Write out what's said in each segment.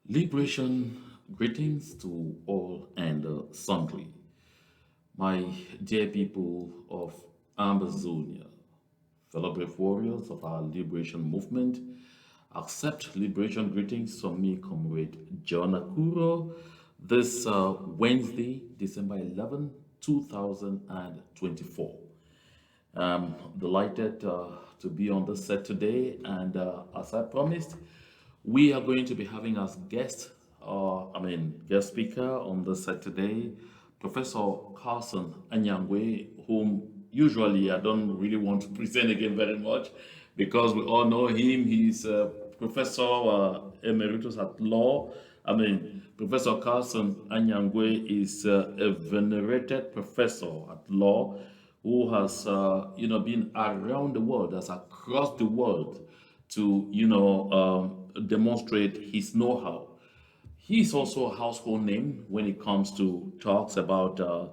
Liberation, greetings to all and sundry. My dear people of Ambazonia, fellow brave warriors of our liberation movement, accept liberation greetings from me, Comrade John Akuro, this Wednesday, December 11, 2024. I'm delighted to be on the set today, and as I promised, we are going to be having as guest speaker on the set today, Professor Carson Anyangwe, whom usually I don't really want to present again very much because we all know him. He's a professor emeritus at law. Professor Carson Anyangwe is a venerated professor at law who has been around the world, has across the world to demonstrate his know-how. He's also a household name when it comes to talks about the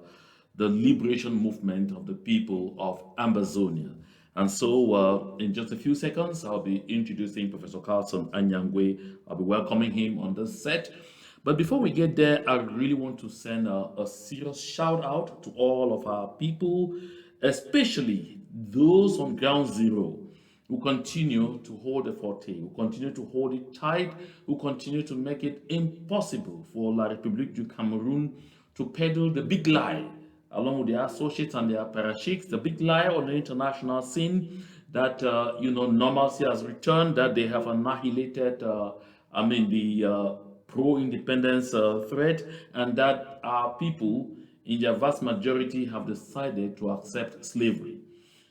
liberation movement of the people of Ambazonia. And so, in just a few seconds, I'll be introducing Professor Carlson Anyangwe. I'll be welcoming him on the set. But before we get there, I really want to send a serious shout out to all of our people, especially those on ground zero who continue to hold the forte, who continue to hold it tight, who continue to make it impossible for La République du Cameroon to peddle the big lie, along with their associates and their parachiks, the big lie on the international scene that normalcy has returned, that they have annihilated, the pro-independence threat, and that our people, in their vast majority, have decided to accept slavery.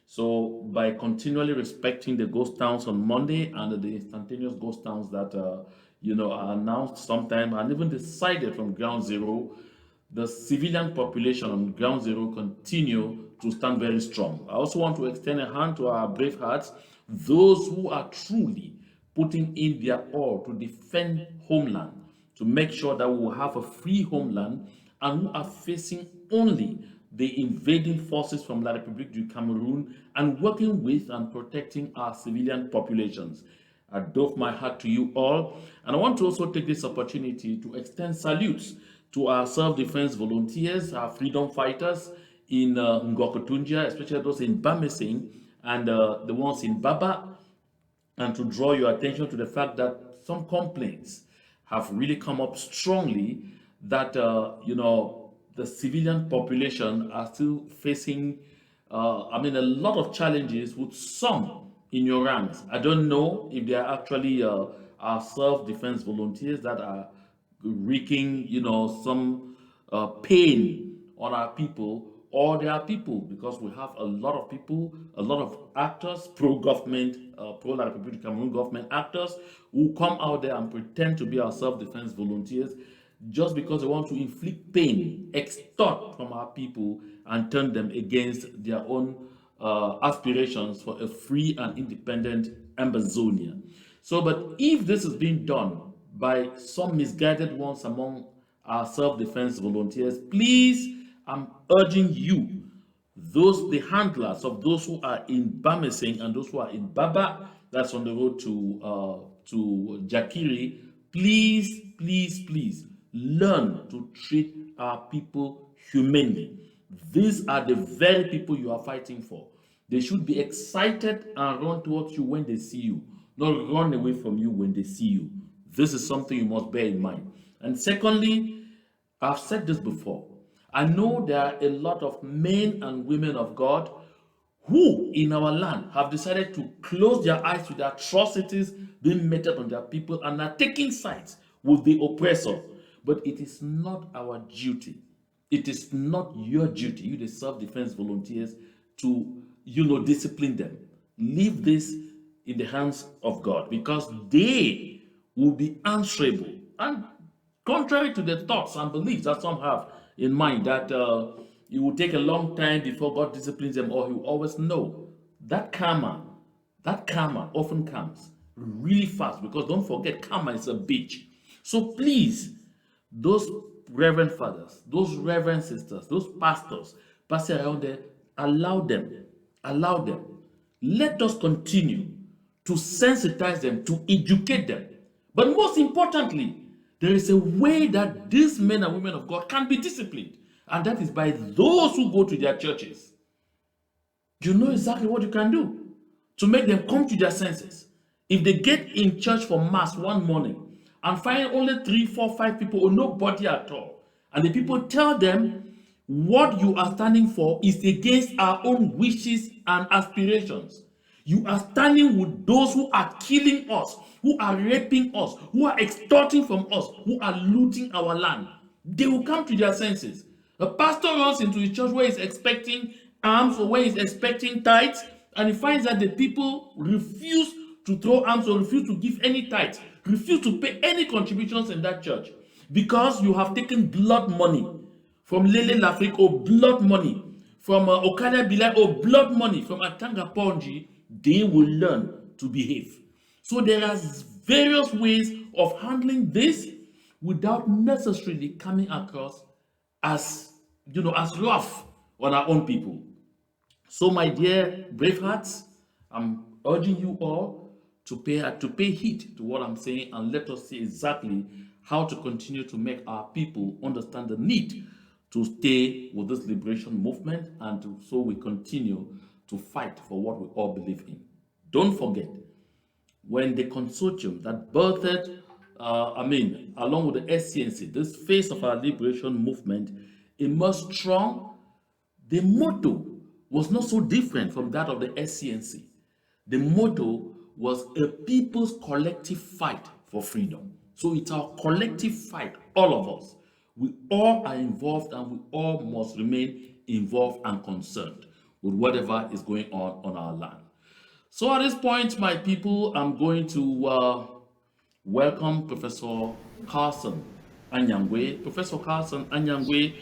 So by continually respecting the ghost towns on Monday and the instantaneous ghost towns that are announced sometime and even decided from ground zero, the civilian population on ground zero continue to stand very strong. I also want to extend a hand to our brave hearts, those who are truly putting in their all to defend homeland, to make sure that we will have a free homeland, and who are facing only the invading forces from La République du Cameroon and working with and protecting our civilian populations. I doff my hat to you all, and I want to also take this opportunity to extend salutes to our self-defense volunteers, our freedom fighters in Ngokotunja, especially those in Bamesing and the ones in Baba, and to draw your attention to the fact that some complaints have really come up strongly that the civilian population are still facing a lot of challenges with some in your ranks. I don't know if they are actually our self-defense volunteers that are wreaking some pain on our people, or there are people, because we have a lot of people, a lot of actors, pro-government, pro-La République Cameroon government actors who come out there and pretend to be our self-defense volunteers just because they want to inflict pain, extort from our people, and turn them against their own aspirations for a free and independent Ambazonia. So, but if this is being done by some misguided ones among our self-defense volunteers, please, I'm urging you, the handlers of those who are in Bamesing and those who are in Baba, that's on the road to Jakiri, please, please, please learn to treat our people humanely. These are the very people you are fighting for. They should be excited and run towards you when they see you, not run away from you when they see you. This is something you must bear in mind. And secondly, I've said this before. I know there are a lot of men and women of God who in our land have decided to close their eyes to the atrocities being meted on their people and are taking sides with the oppressor. But it is not our duty. It is not your duty, you the self-defense volunteers, to discipline them. Leave this in the hands of God because they will be answerable. And contrary to the thoughts and beliefs that some have in mind that it will take a long time before God disciplines them or He will always know, that karma, that karma often comes really fast because don't forget, karma is a bitch. So please, those reverend fathers, those reverend sisters, those pastors passing around there, allow them, allow them. Let us continue to sensitize them, to educate them. But most importantly, there is a way that these men and women of God can be disciplined, and that is by those who go to their churches. You know exactly what you can do to make them come to their senses. If they get in church for mass one morning and find only three, four, five people or nobody at all, and the people tell them what you are standing for is against our own wishes and aspirations. You are standing with those who are killing us, who are raping us, who are extorting from us, who are looting our land. They will come to their senses. A pastor runs into a church where he's expecting alms or where he's expecting tithes, and he finds that the people refuse to throw alms or refuse to give any tithes, refuse to pay any contributions in that church because you have taken blood money from Lele Lafrique or blood money from Okada Bilai or blood money from Atanga Ponji. They will learn to behave. So there are various ways of handling this without necessarily coming across as as rough on our own people. So my dear brave hearts, I'm urging you all to pay heed to what I'm saying and let us see exactly how to continue to make our people understand the need to stay with this liberation movement and so we continue to fight for what we all believe in. Don't forget, when the consortium that birthed, along with the SCNC, this face of our liberation movement, emerged strong, the motto was not so different from that of the SCNC. The motto was a people's collective fight for freedom. So it's our collective fight, all of us. We all are involved and we all must remain involved and concerned with whatever is going on our land. So at this point, my people, I'm going to welcome Professor Carson Anyangwe. Professor Carson Anyangwe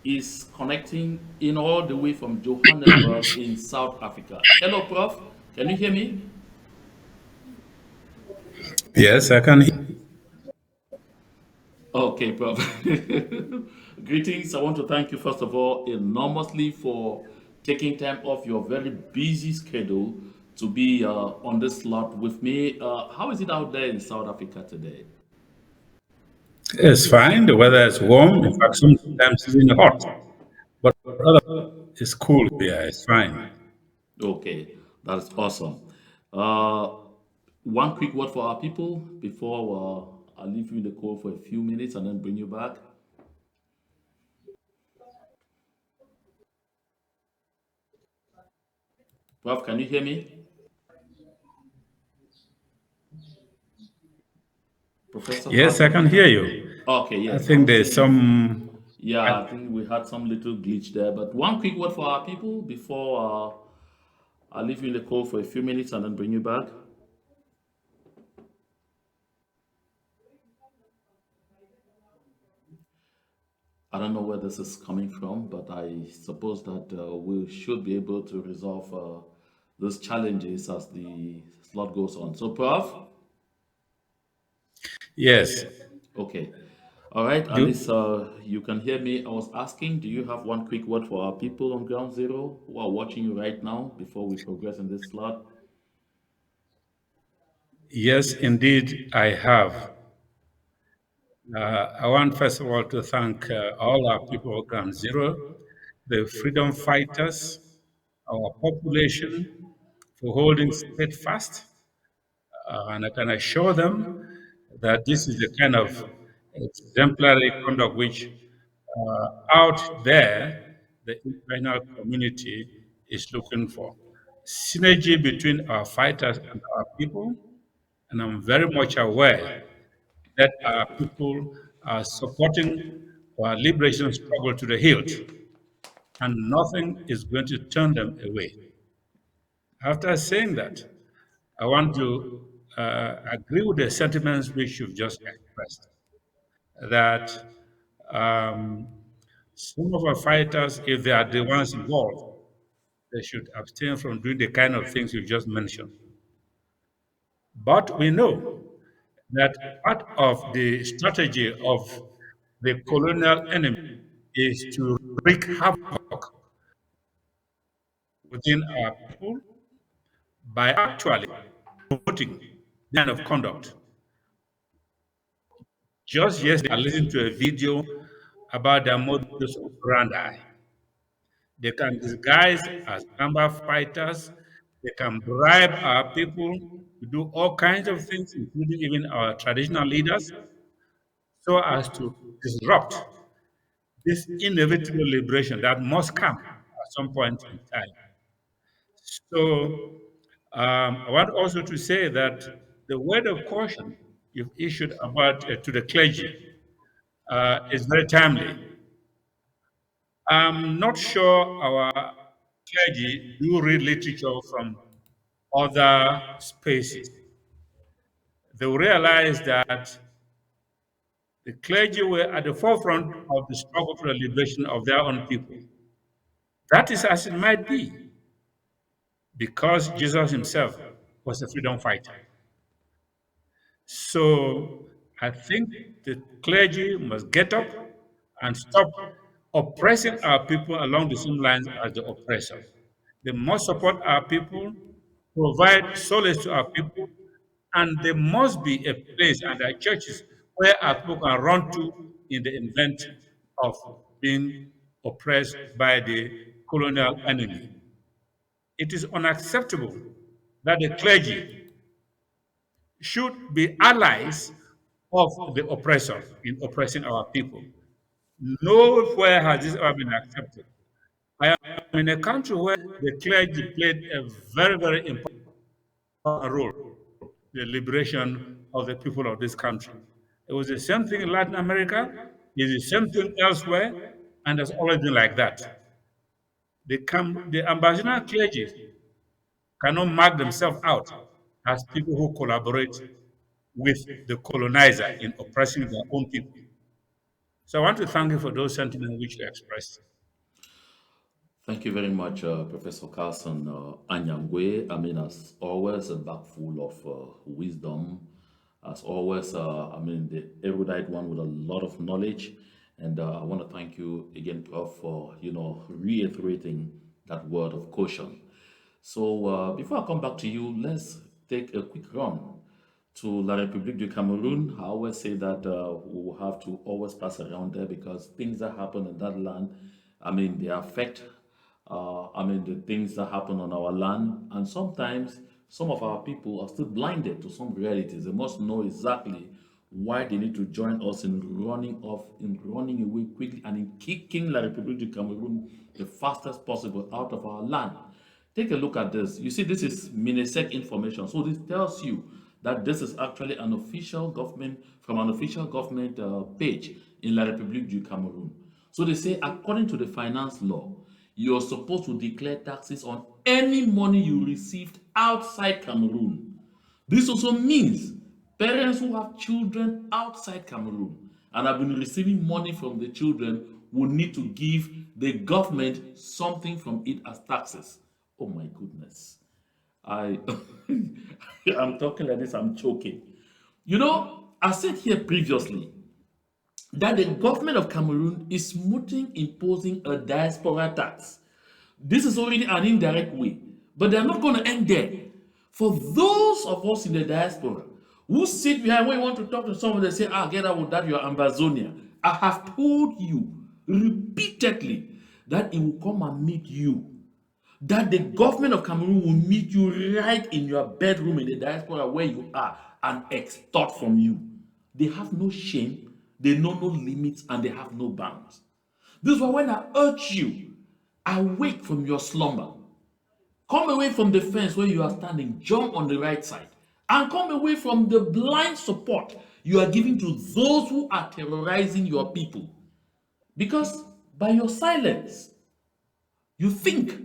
is connecting in all the way from Johannesburg in South Africa. Hello, Prof. Can you hear me? Yes, I can. Okay, Prof. Greetings. I want to thank you, first of all, enormously for taking time off your very busy schedule to be on this slot with me. How is it out there in South Africa today? It's fine. The weather is warm. In fact, sometimes it's even hot. But other, it's cool here. It's fine. Okay, that's awesome. Uh, one quick word for our people before I leave you in the call for a few minutes and then bring you back. Prof, can you hear me? Professor Yes, I Carson? can hear you. Okay, I yes, I think was there's saying, some. yeah, I think we had some little glitch there, but one quick word for our people before I leave you in the call for a few minutes and then bring you back. I don't know where this is coming from, but I suppose that we should be able to resolve those challenges as the slot goes on. So, Prof, Yes. okay. All right, at Do least you can hear me. I was asking, do you have one quick word for our people on Ground Zero who are watching you right now before we progress in this slot? yes, indeed, I have. I want first of all to thank all our people of Ground Zero, the freedom fighters, our population, for holding steadfast. And I can assure them that this is the kind of exemplary conduct which out there the international community is looking for. Synergy between our fighters and our people, and I'm very much aware that our people are supporting our liberation struggle to the hilt, and nothing is going to turn them away. After saying that, I want to agree with the sentiments which you've just expressed, that um, some of our fighters, if they are the ones involved, they should abstain from doing the kind of things you just mentioned. But we know that part of the strategy of the colonial enemy is to wreak havoc within our people by actually promoting the kind of conduct. Just yesterday, I listened to a video about their modus operandi. They can disguise as amber fighters. They can bribe our people to do all kinds of things, including even our traditional leaders, so as to disrupt this inevitable liberation that must come at some point in time. So, I want also to say that the word of caution you've issued about to the clergy is very timely. I'm not sure our clergy do read literature from other spaces. They will realize that the clergy were at the forefront of the struggle for the liberation of their own people. That is as it might be, because Jesus himself was a freedom fighter. So I think the clergy must get up and stop oppressing our people along the same lines as the oppressor. They must support our people, provide solace to our people, and there must be a place and there are churches where our people can run to in the event of being oppressed by the colonial enemy. It is unacceptable that the clergy should be allies of the oppressor in oppressing our people. Nowhere has this ever been accepted. I am in a country where the clergy played a very, very important role in the liberation of the people of this country. It was the same thing in Latin America, it's the same thing elsewhere, and has always been like that. The Ambazonian clergy cannot mark themselves out as people who collaborate with the colonizer in oppressing their own people. So I want to thank you for those sentiments which you expressed. Thank you very much, Professor Carson Anyangwe. I mean, as always, a bag full of wisdom. As always, I mean, the erudite one with a lot of knowledge. And I want to thank you again, Prof, for, reiterating that word of caution. So before I come back to you, let's take a quick run to La République du Cameroon. I always say that we will have to always pass around there because things that happen in that land, I mean, they affect, I mean, the things that happen on our land. And sometimes some of our people are still blinded to some realities. They must know exactly why they need to join us in running off, in running away quickly, and in kicking La République du Cameroon the fastest possible out of our land. Take a look at this. You see, this is Minisec information. So this tells you that this is actually an official government from an official government page in La République du Cameroon. So they say, according to the finance law, you're supposed to declare taxes on any money you received outside Cameroon. This also means parents who have children outside Cameroon and have been receiving money from the children will need to give the government something from it as taxes. Oh my goodness. I I'm talking like this, I'm choking. I said here previously that the government of Cameroon is smoothing imposing a diaspora tax. This is already an indirect way, but they're not going to end there. For those of us in the diaspora who sit behind when you want to talk to someone, they say, get out with that, you're Ambazonia. I have told you repeatedly that it will come and meet you, that the government of Cameroon will meet you right in your bedroom in the diaspora where you are and extort from you. They have no shame, they know no limits, and they have no bounds. This is why when I urge you, awake from your slumber, come away from the fence where you are standing, jump on the right side, and come away from the blind support you are giving to those who are terrorizing your people. Because by your silence, you think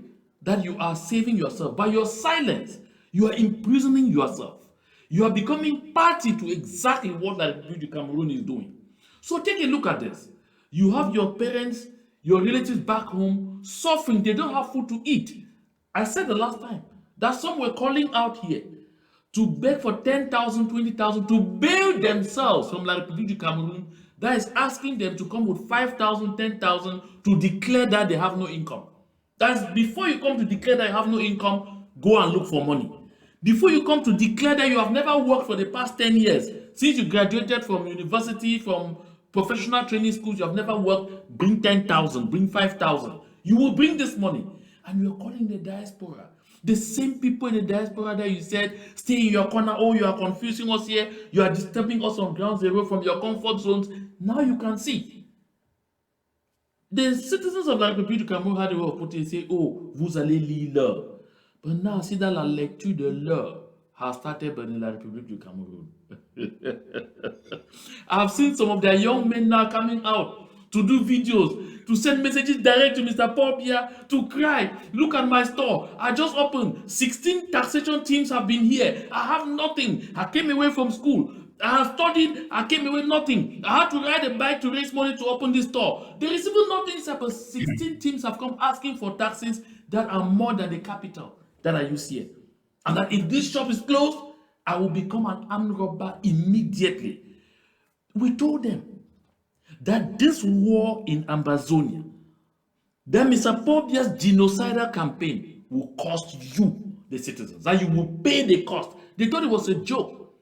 that you are saving yourself. By your silence, you are imprisoning yourself. You are becoming party to exactly what that Republic Cameroon is doing. So take a look at this. You have your parents, your relatives back home suffering. They don't have food to eat. I said the last time that some were calling out here to beg for 10,000, 20,000 to bail themselves from La République du Cameroon, that is asking them to come with 5,000, 10,000 to declare that they have no income. That's before you come to declare that you have no income, go and look for money. Before you come to declare that you have never worked for the past 10 years, since you graduated from university, from professional training schools, you have never worked, bring 10,000, bring 5,000. You will bring this money. And you're calling the diaspora. The same people in the diaspora that you said, stay in your corner, oh, you are confusing us here, you are disturbing us on ground zero from your comfort zones. Now you can see. The citizens of la République du Cameroun had a way of putting it, say, oh, vous allez lire l'heure. But now, see that la lecture de l'heure has started in la République du Cameroun. I've seen some of their young men now coming out to do videos, to send messages direct to Mr. Paul Biya, to cry, look at my store. I just opened. 16 taxation teams have been here. I have nothing. I came away from school. I have studied. I came away nothing. I had to ride a bike to raise money to open this store. There is even nothing, sir, but 16 teams have come asking for taxes that are more than the capital that I use here. And that if this shop is closed, I will become an armed robber immediately. We told them that this war in Ambazonia, that Mr. Pobia's genocidal campaign will cost you, the citizens, that you will pay the cost. They thought it was a joke.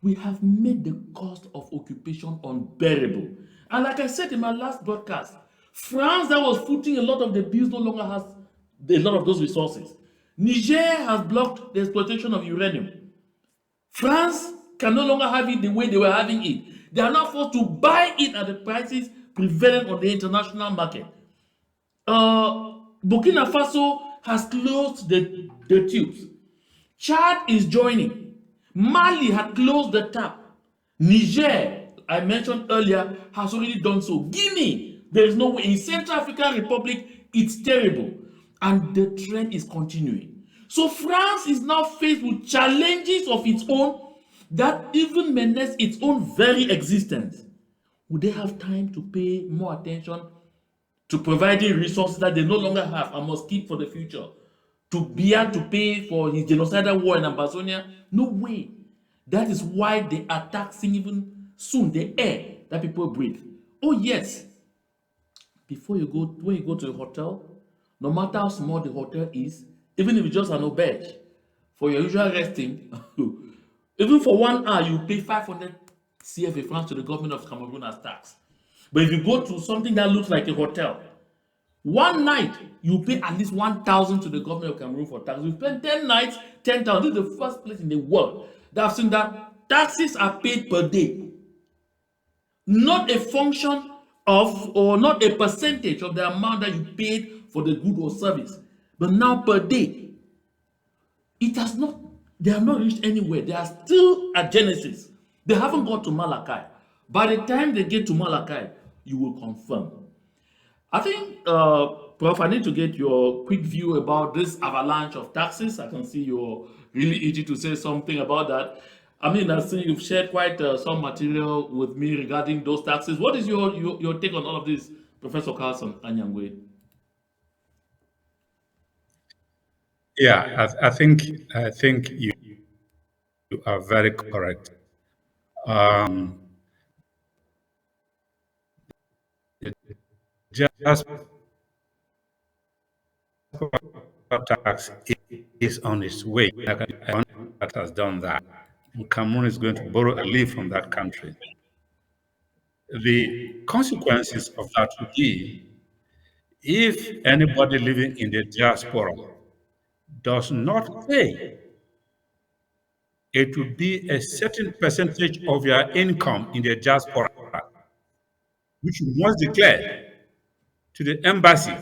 We have made the cost of occupation unbearable. And like I said in my last broadcast, France, that was footing a lot of the bills, no longer has a lot of those resources. Niger has blocked the exploitation of uranium. France can no longer have it the way they were having it. They are now forced to buy it at the prices prevalent on the international market. Burkina Faso has closed the tubes. Chad is joining. Mali had closed the tap. Niger, I mentioned earlier, has already done so. Guinea, there is no way. In Central African Republic, it's terrible. And the trend is continuing. So France is now faced with challenges of its own that even menace its own very existence. Would they have time to pay more attention to providing resources that they no longer have and must keep for the future? To Biya to pay for his genocidal war in Ambazonia? No way. That is why they are taxing even soon the air that people breathe. Oh yes, before you go, when you go to a hotel, no matter how small the hotel is, even if it's just an auberge, for your usual resting, even for 1 hour, you pay 500 CFA francs to the government of Cameroon as tax. But if you go to something that looks like a hotel, one night you pay at least 1,000 to the government of Cameroon for tax. You spend 10 nights, 10,000. This is the first place in the world that I've seen that taxes are paid per day, not a function of or not a percentage of the amount that you paid for the good or service, but now per day. It has not, they have not reached anywhere. They are still at Genesis. They haven't got to Malachi. By the time they get to Malachi, you will confirm. I think, Prof, I need to get your quick view about this avalanche of taxes. I can see you're really eager to say something about that. I mean, I see you've shared quite some material with me regarding those taxes. What is your take on all of this, Professor Carlson Anyangwe? Yeah, I think you are very correct. Um, just tax is on its way. That has done that. And Cameroon is going to borrow a leaf from that country. The consequences of that would be if anybody living in the diaspora does not pay, it would be a certain percentage of your income in the diaspora, which you must declare to the embassy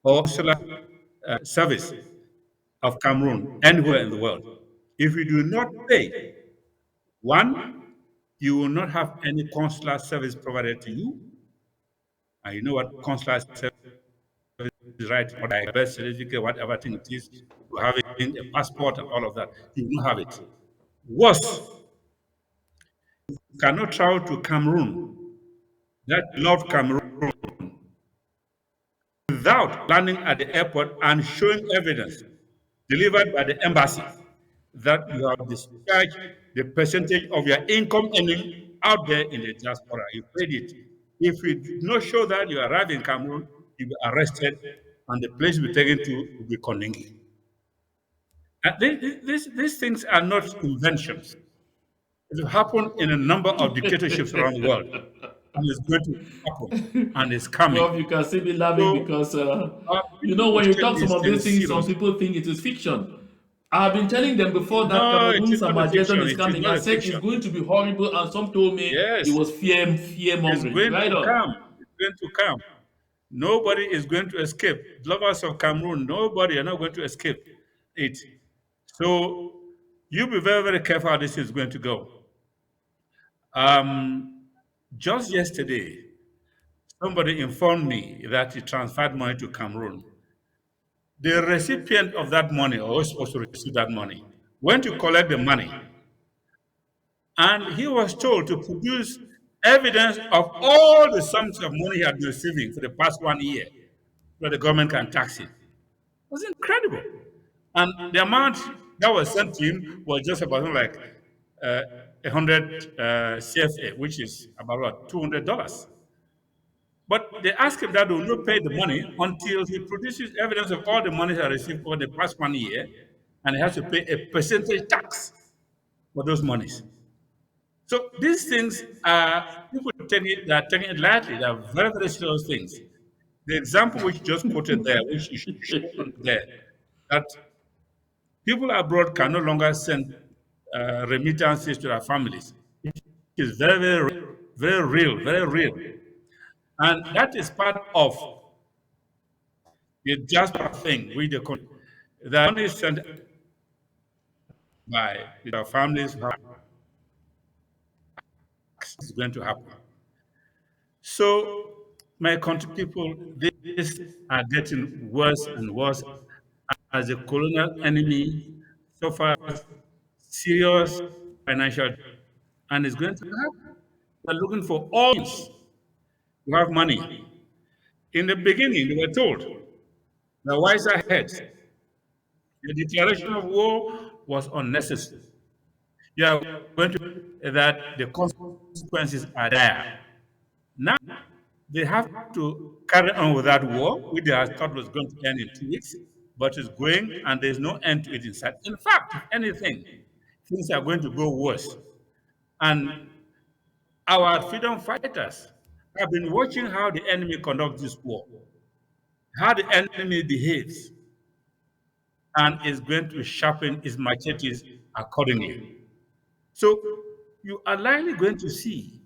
or consular service of Cameroon anywhere in the world. If you do not pay, one, you will not have any consular service provided to you. And you know what consular service right for like birth certificate, whatever thing it is, to having a passport and all of that. You don't have it. Worse, you cannot travel to Cameroon, that beloved Cameroon, without landing at the airport and showing evidence delivered by the embassy that you have discharged the percentage of your income earning out there in the diaspora. You paid it. If you did not show that you arrive in Cameroon, you'll be arrested and the place you'll be taken to will be Koningi. And these things are not inventions. It has happened in a number of dictatorships around the world, and it's going to happen, and it's coming. Prof, you can see me laughing So because, people when must you take talk some these of these things things, some seriously. people think it is fiction. I have been telling them before that No, it is Cameroon's not a Armageddon fiction. is It is coming. not I a said it's fiction. going to be horrible, and some told me it Yes, was fear it's mongering. going Right to on. come. It's going to come. Nobody is going to escape. Lovers of Cameroon, nobody are not going to escape it. So you be very, very careful how this is going to go. Um, just yesterday, somebody informed me that he transferred money to Cameroon. The recipient of that money, or was supposed to receive that money, went to collect the money, and he was told to produce evidence of all the sums of money he had been receiving for the past 1 year, so the government can tax him. It was incredible. And the amount that was sent to him was just about like uh, 100 CFA, which is about what, $200. But they asked him that he will not pay the money until he produces evidence of all the money he has received over the past 1 year, and he has to pay a percentage tax for those monies. So these things are people they are taking it lightly. They are very, very serious things. The example which you just quoted there, which you showed on there, that people abroad can no longer send remittances to their families. It is very, very, very real, very real. And that is part of the diaspora thing with the country. The money is sent by their families who have is going to happen. So, my country people, these are getting worse and worse as the colonial enemy suffers serious financial and it's going to happen. They're looking for all means to have money. In the beginning, they were told, the wiser heads, the declaration of war was unnecessary. You are going to that the consequences are there. Now they have to carry on with that war, which they had thought was going to end in 2 weeks, but it's going and there's no end to it in sight. In fact, if anything, things are going to go worse. And our freedom fighters have been watching how the enemy conducts this war, how the enemy behaves, and is going to sharpen his machetes accordingly. So you are likely going to see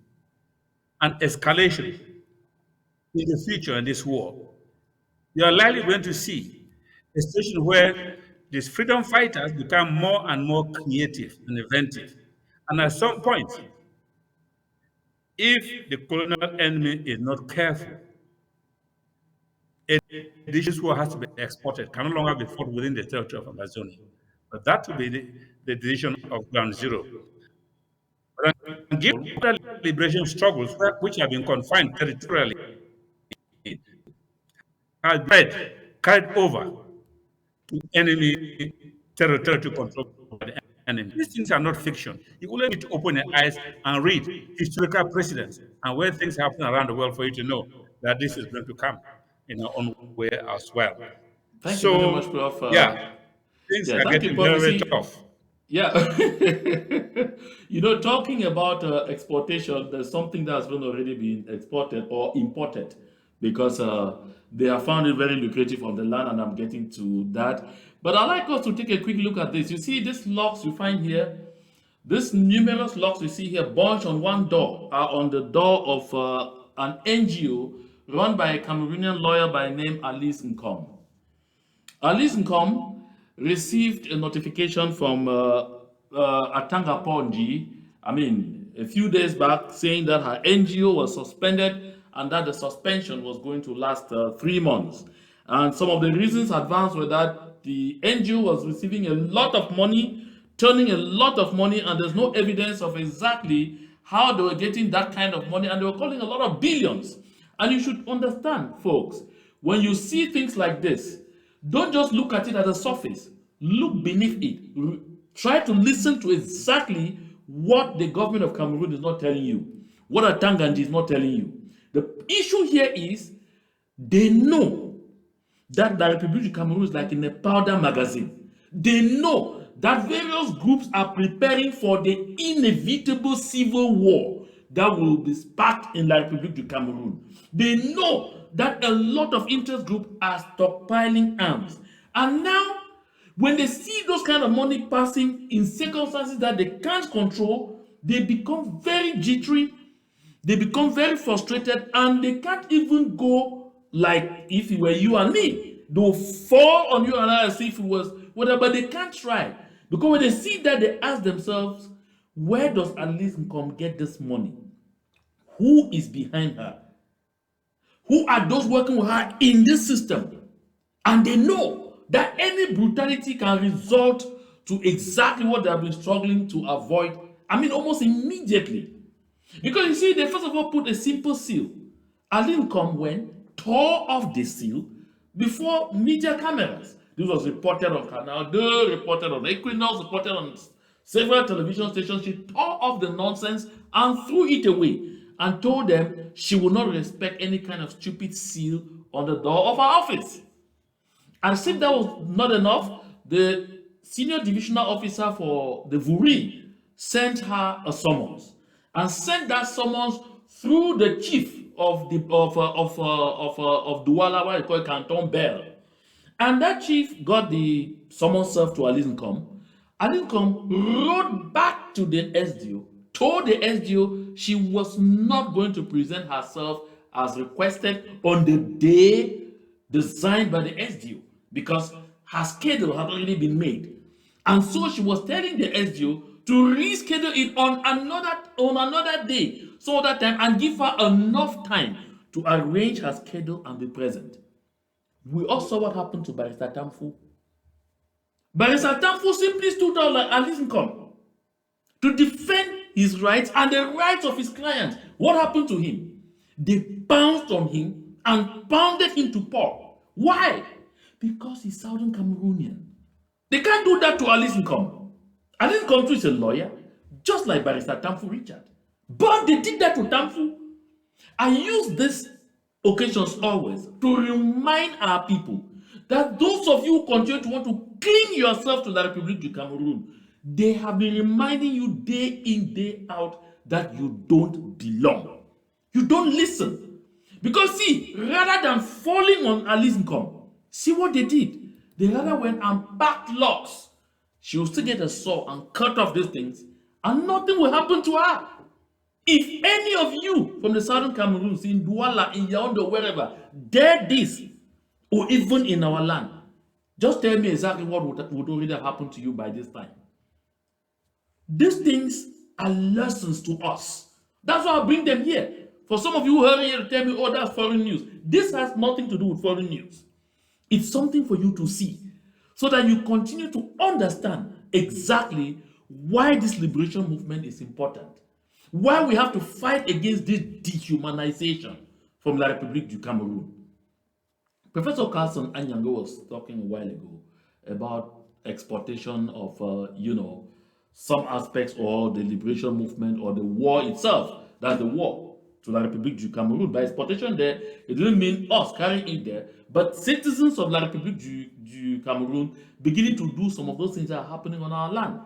an escalation in the future in this war. You are likely going to see a situation where these freedom fighters become more and more creative and inventive. And at some point, if the colonial enemy is not careful, a this war has to be exported, can no longer be fought within the territory of Amazonia. But that will be the decision of ground zero. But given other liberation struggles which have been confined territorially, has been carried over to enemy territory to control by the enemy. These things are not fiction. You only need to open your eyes and read historical precedents and where things happen around the world for you to know that this is going to come in our own way as well. Thank you very much, So, Prof. yeah, things Yeah, are thank you, getting Prof. very, You very see, tough. yeah, talking about exportation, there's something that's been already been exported or imported because they have found it very lucrative on the land, and I'm getting to that. But I'd like us to take a quick look at this. You see, these locks you find here, these numerous locks you see here, bunched on one door, are on the door of an NGO run by a Cameroonian lawyer by name Alice Nkom. Alice Nkom received a notification from Atanga Ponji, a few days back, saying that her NGO was suspended and that the suspension was going to last 3 months. And some of the reasons advanced were that the NGO was receiving a lot of money, turning a lot of money, and there's no evidence of exactly how they were getting that kind of money, and they were calling a lot of billions. And you should understand, folks, when you see things like this, don't just look at it at the surface. Look beneath it. Try to listen to exactly what the government of Cameroon is not telling you, what Atanganji is not telling you. The issue here is they know that the Republic of Cameroon is like in a powder magazine. They know that various groups are preparing for the inevitable civil war that will be sparked in the Republic of Cameroon. They know that a lot of interest groups are stockpiling arms. And now, when they see those kind of money passing in circumstances that they can't control, they become very jittery, they become very frustrated, and they can't even go like if it were you and me. They'll fall on you and I as if it was whatever, but they can't try. Because when they see that, they ask themselves, where does Alice Nkom get this money? Who is behind her? Who are those working with her in this system? And they know that any brutality can result to exactly what they have been struggling to avoid. I mean, almost immediately. Because you see, they first of all put a simple seal. Aline Comwen tore off the seal before media cameras. This was reported on Canal 2, reported on Equinox, reported on several television stations. She tore off the nonsense and threw it away and told them she would not respect any kind of stupid seal on the door of her office. And since that was not enough, the senior divisional officer for the Vuri sent her a summons and sent that summons through the chief of the of Douala, what they call it, Canton Bell. And that chief got the summons served to Alincom. Alincom wrote back to the SDO, told the SDO she was not going to present herself as requested on the day designed by the SDO because her schedule had already been made. And so she was telling the SDO to reschedule it on another day, so that time, and give her enough time to arrange her schedule and be present. We all saw what happened to Barrister Tamfu. Barrister Tamfu simply stood out like Alice Nkom to defend his rights and the rights of his clients. What happened to him? They pounced on him and pounded him to pulp. Why? Because he's Southern Cameroonian. They can't do that to Alice Nkom. Alice Nkom is a lawyer, just like Barrister Tamfu Richard. But they did that to Tamfu. I use these occasions always to remind our people that those of you who continue to want to cling yourself to the Republic of Cameroon, they have been reminding you day in, day out that you don't belong. You don't listen. Because see, rather than falling on Alice Nkom, see what they did. They rather went and packed locks. She will still get a saw and cut off these things, and nothing will happen to her. If any of you from the Southern Cameroons, in Douala, in Yaoundé, wherever, dare this, or even in our land, just tell me exactly what would already have happened to you by this time. These things are lessons to us. That's why I bring them here. For some of you who are here to tell me, oh, that's foreign news. This has nothing to do with foreign news. It's something for you to see, so that you continue to understand exactly why this liberation movement is important. Why we have to fight against this dehumanization from La République du Cameroun. Professor Carlson Anyangwe was talking a while ago about exportation of, some aspects or the liberation movement or the war itself. That's the war to La République du Cameroun. By exportation there, it didn't mean us carrying it there, but citizens of La République du Cameroon beginning to do some of those things that are happening on our land.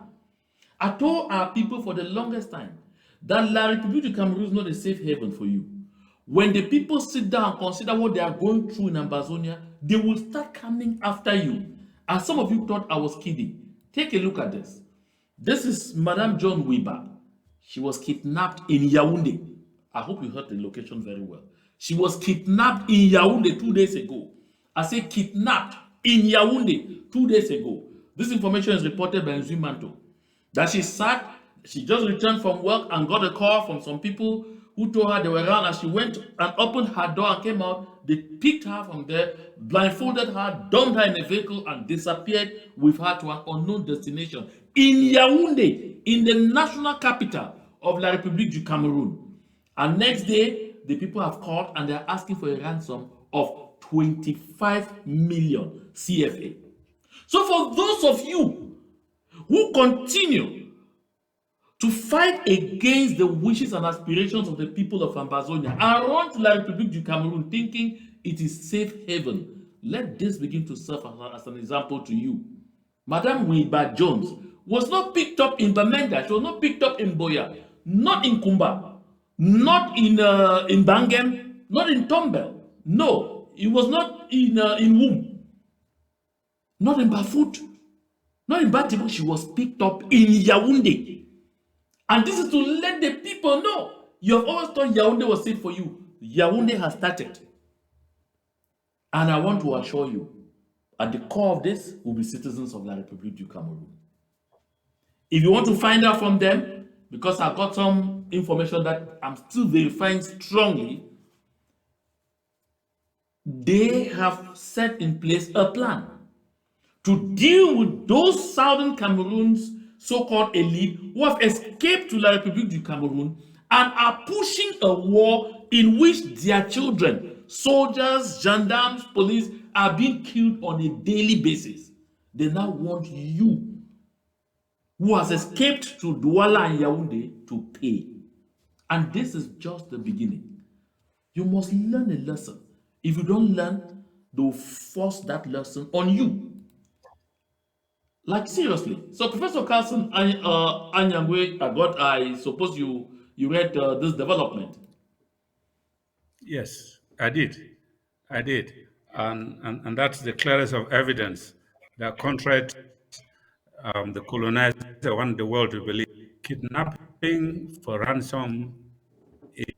I told our people for the longest time that La République du Cameroon is not a safe haven for you. When the people sit down and consider what they are going through in Ambazonia, they will start coming after you. And some of you thought I was kidding. Take a look at this. This is Madame John Weber. She was kidnapped in Yaoundé. I hope you heard the location very well. She was kidnapped in Yaoundé 2 days ago. I say kidnapped in Yaoundé 2 days ago. This information is reported by Nzumanto. That she just returned from work and got a call from some people who told her they were around. As she went and opened her door and came out, they picked her from there, blindfolded her, dumped her in a vehicle, and disappeared with her to an unknown destination in Yaoundé, in the national capital of La République du Cameroon. And next day, the people have called and they're asking for a ransom of 25 million CFA. So, for those of you who continue to fight against the wishes and aspirations of the people of Ambazonia and run to La République du Cameroon thinking it is safe haven, let this begin to serve as an example to you. Madame Wiba Jones was not picked up in Bamenda, she was not picked up in Boya, not in Kumba, not in Bangem, not in Tombel. No, it was not in Womb, not in Bafut, not in Batibo. She was picked up in Yaoundé. And this is to let the people know you have always thought Yaoundé was safe for you. Yaoundé has started. And I want to assure you, at the core of this will be citizens of La République du Cameroon. If you want to find out from them, because I got some information that I'm still verifying strongly, they have set in place a plan to deal with those southern Cameroons so-called elite who have escaped to La République du Cameroon and are pushing a war in which their children, soldiers, gendarmes, police, are being killed on a daily basis. They now want you, who has escaped to Douala and Yaoundé, to pay. And this is just the beginning. You must learn a lesson. If you don't learn, they'll force that lesson on you. Like seriously. So Professor Carlson Anyangwe, I suppose you read this development. Yes, I did. I did. And that's the clearest of evidence that contrary to the colonizer wanted the world to believe, kidnapping for ransom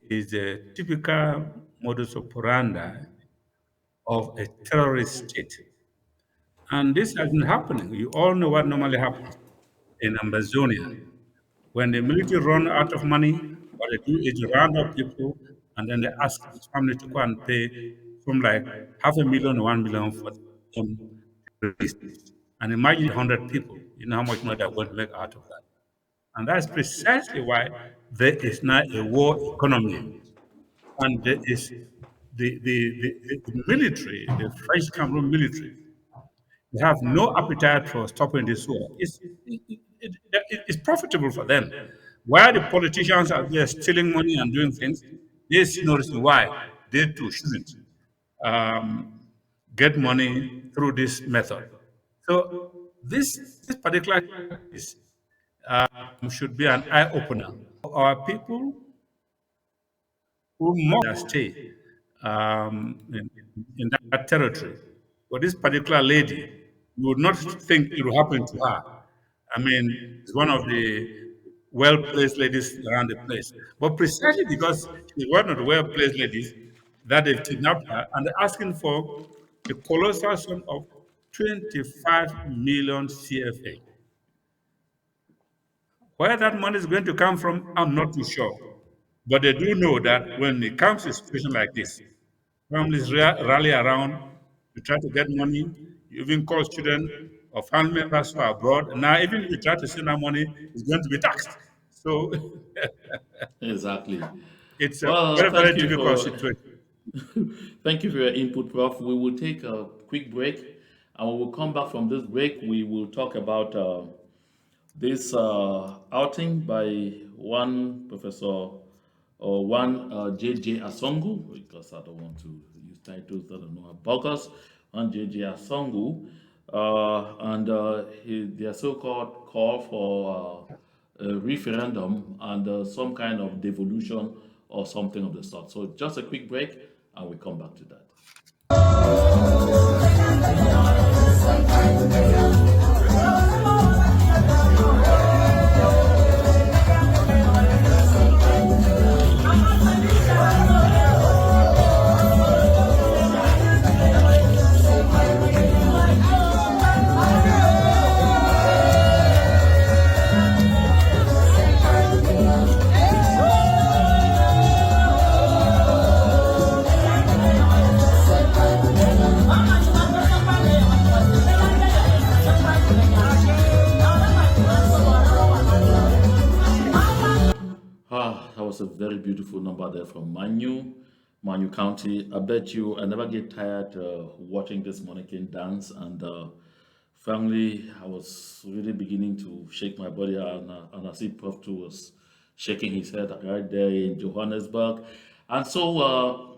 is a typical modus operandi of a terrorist state. And this has been happening. You all know what normally happens in Ambazonia. When the military run out of money, what they do is round up people and then they ask each family to go and pay from like 500,000 or 1 million for them to release. And imagine 100 people, you know how much money they're going to make out of that. And that's precisely why there is now a war economy. And there is the military, the French Cameroon military, they have no appetite for stopping this war. It's profitable for them. While the politicians are there stealing money and doing things, they see no reason why they too shouldn't get money through this method. So this particular case should be an eye opener for our people who must stay in that territory. For this particular lady, you would not think it will happen to her. I mean, it's one of the well-placed ladies around the place. But precisely because she's one of the well-placed ladies, that they've kidnapped her and they're asking for a colossal sum of 25 million CFA. Where that money is going to come from, I'm not too sure. But they do know that when it comes to a situation like this, families rally around to try to get money. You even call students or family members who are abroad. And now, even if you try to send that money, it's going to be taxed. So Exactly. it's a Well, very, very thank you difficult for situation. thank you for your input, Prof. We will take a quick break, and when we will come back from this break, we will talk about this outing by one professor or one J.J. Asongu, because I don't want to use titles that are not bogus, one J.J. Asongu, and their so-called call for a referendum and some kind of devolution or something of the sort. So just a quick break, and we come back to that. was a very beautiful number there from Manu County. I bet you I never get tired watching this mannequin dance. And frankly, I was really beginning to shake my body, and I see Prof. 2 was shaking his head right there in Johannesburg. And so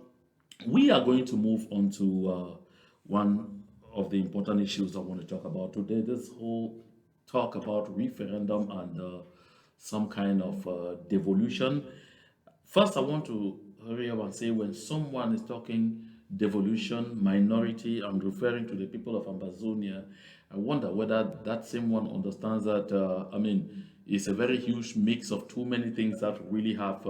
we are going to move on to one of the important issues I want to talk about today. This whole talk about referendum and some kind of devolution. First, I want to hurry up and say when someone is talking devolution, minority, and referring to the people of Ambazonia, I wonder whether that same one understands that, it's a very huge mix of too many things that really have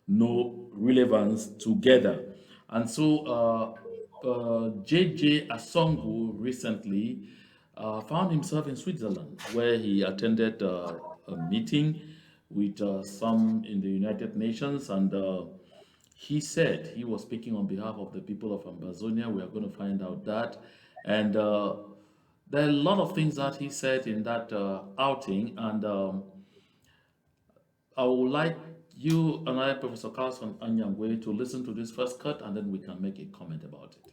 no relevance together. And so, JJ Asongu recently found himself in Switzerland, where he attended a meeting with some in the United Nations, and he said he was speaking on behalf of the people of Ambazonia. We are going to find out that, and there are a lot of things that he said in that outing, and I would like you and I, Professor Carlson Anyangwe, to listen to this first cut, and then we can make a comment about it.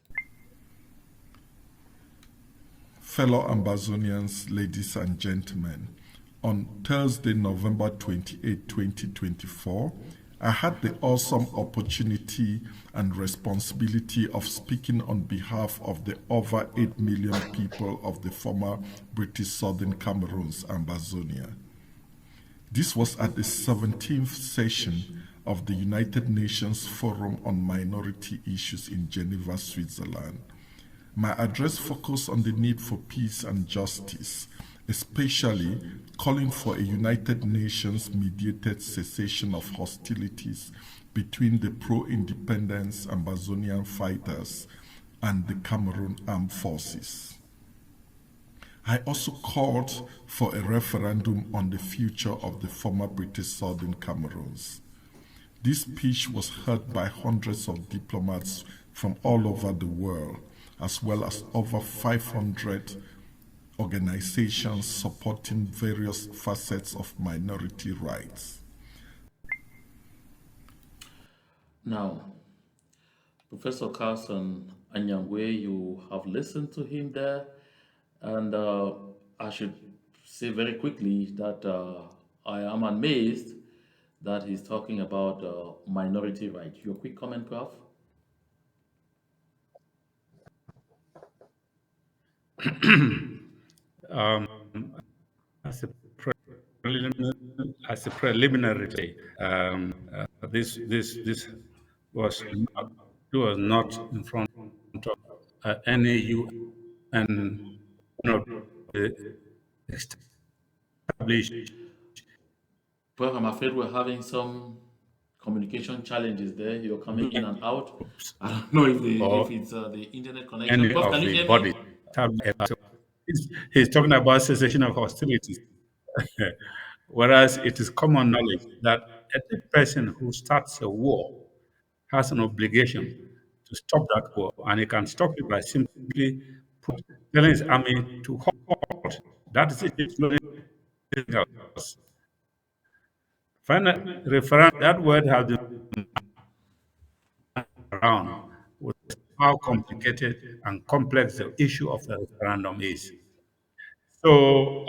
Fellow Ambazonians, ladies and gentlemen, on Thursday, November 28, 2024, I had the awesome opportunity and responsibility of speaking on behalf of the over 8 million people of the former British Southern Cameroons, Ambazonia. This was at the 17th session of the United Nations Forum on Minority Issues in Geneva, Switzerland. My address focused on the need for peace and justice, especially calling for a United Nations mediated cessation of hostilities between the pro-independence Ambazonian fighters and the Cameroon Armed Forces. I also called for a referendum on the future of the former British Southern Cameroons. This speech was heard by hundreds of diplomats from all over the world, as well as over 500 organizations supporting various facets of minority rights. Now, Professor Carson Anyangwe, you have listened to him there, and I should say very quickly that I am amazed that he's talking about minority rights. Your quick comment, Prof? Um, as a as a preliminary, this was not, was not in front of any UN, not established. Prof, I'm afraid we're having some communication challenges there. You're coming in and out. I don't know if Or it's the internet connection. any Prof, of can you the hear bodies. me? So he's talking about cessation of hostilities, whereas it is common knowledge that every person who starts a war has an obligation to stop that war, and he can stop it by simply telling his army to halt. That is it. Nothing else. Final referendum. That word has been around with how complicated and complex the issue of the referendum is. So,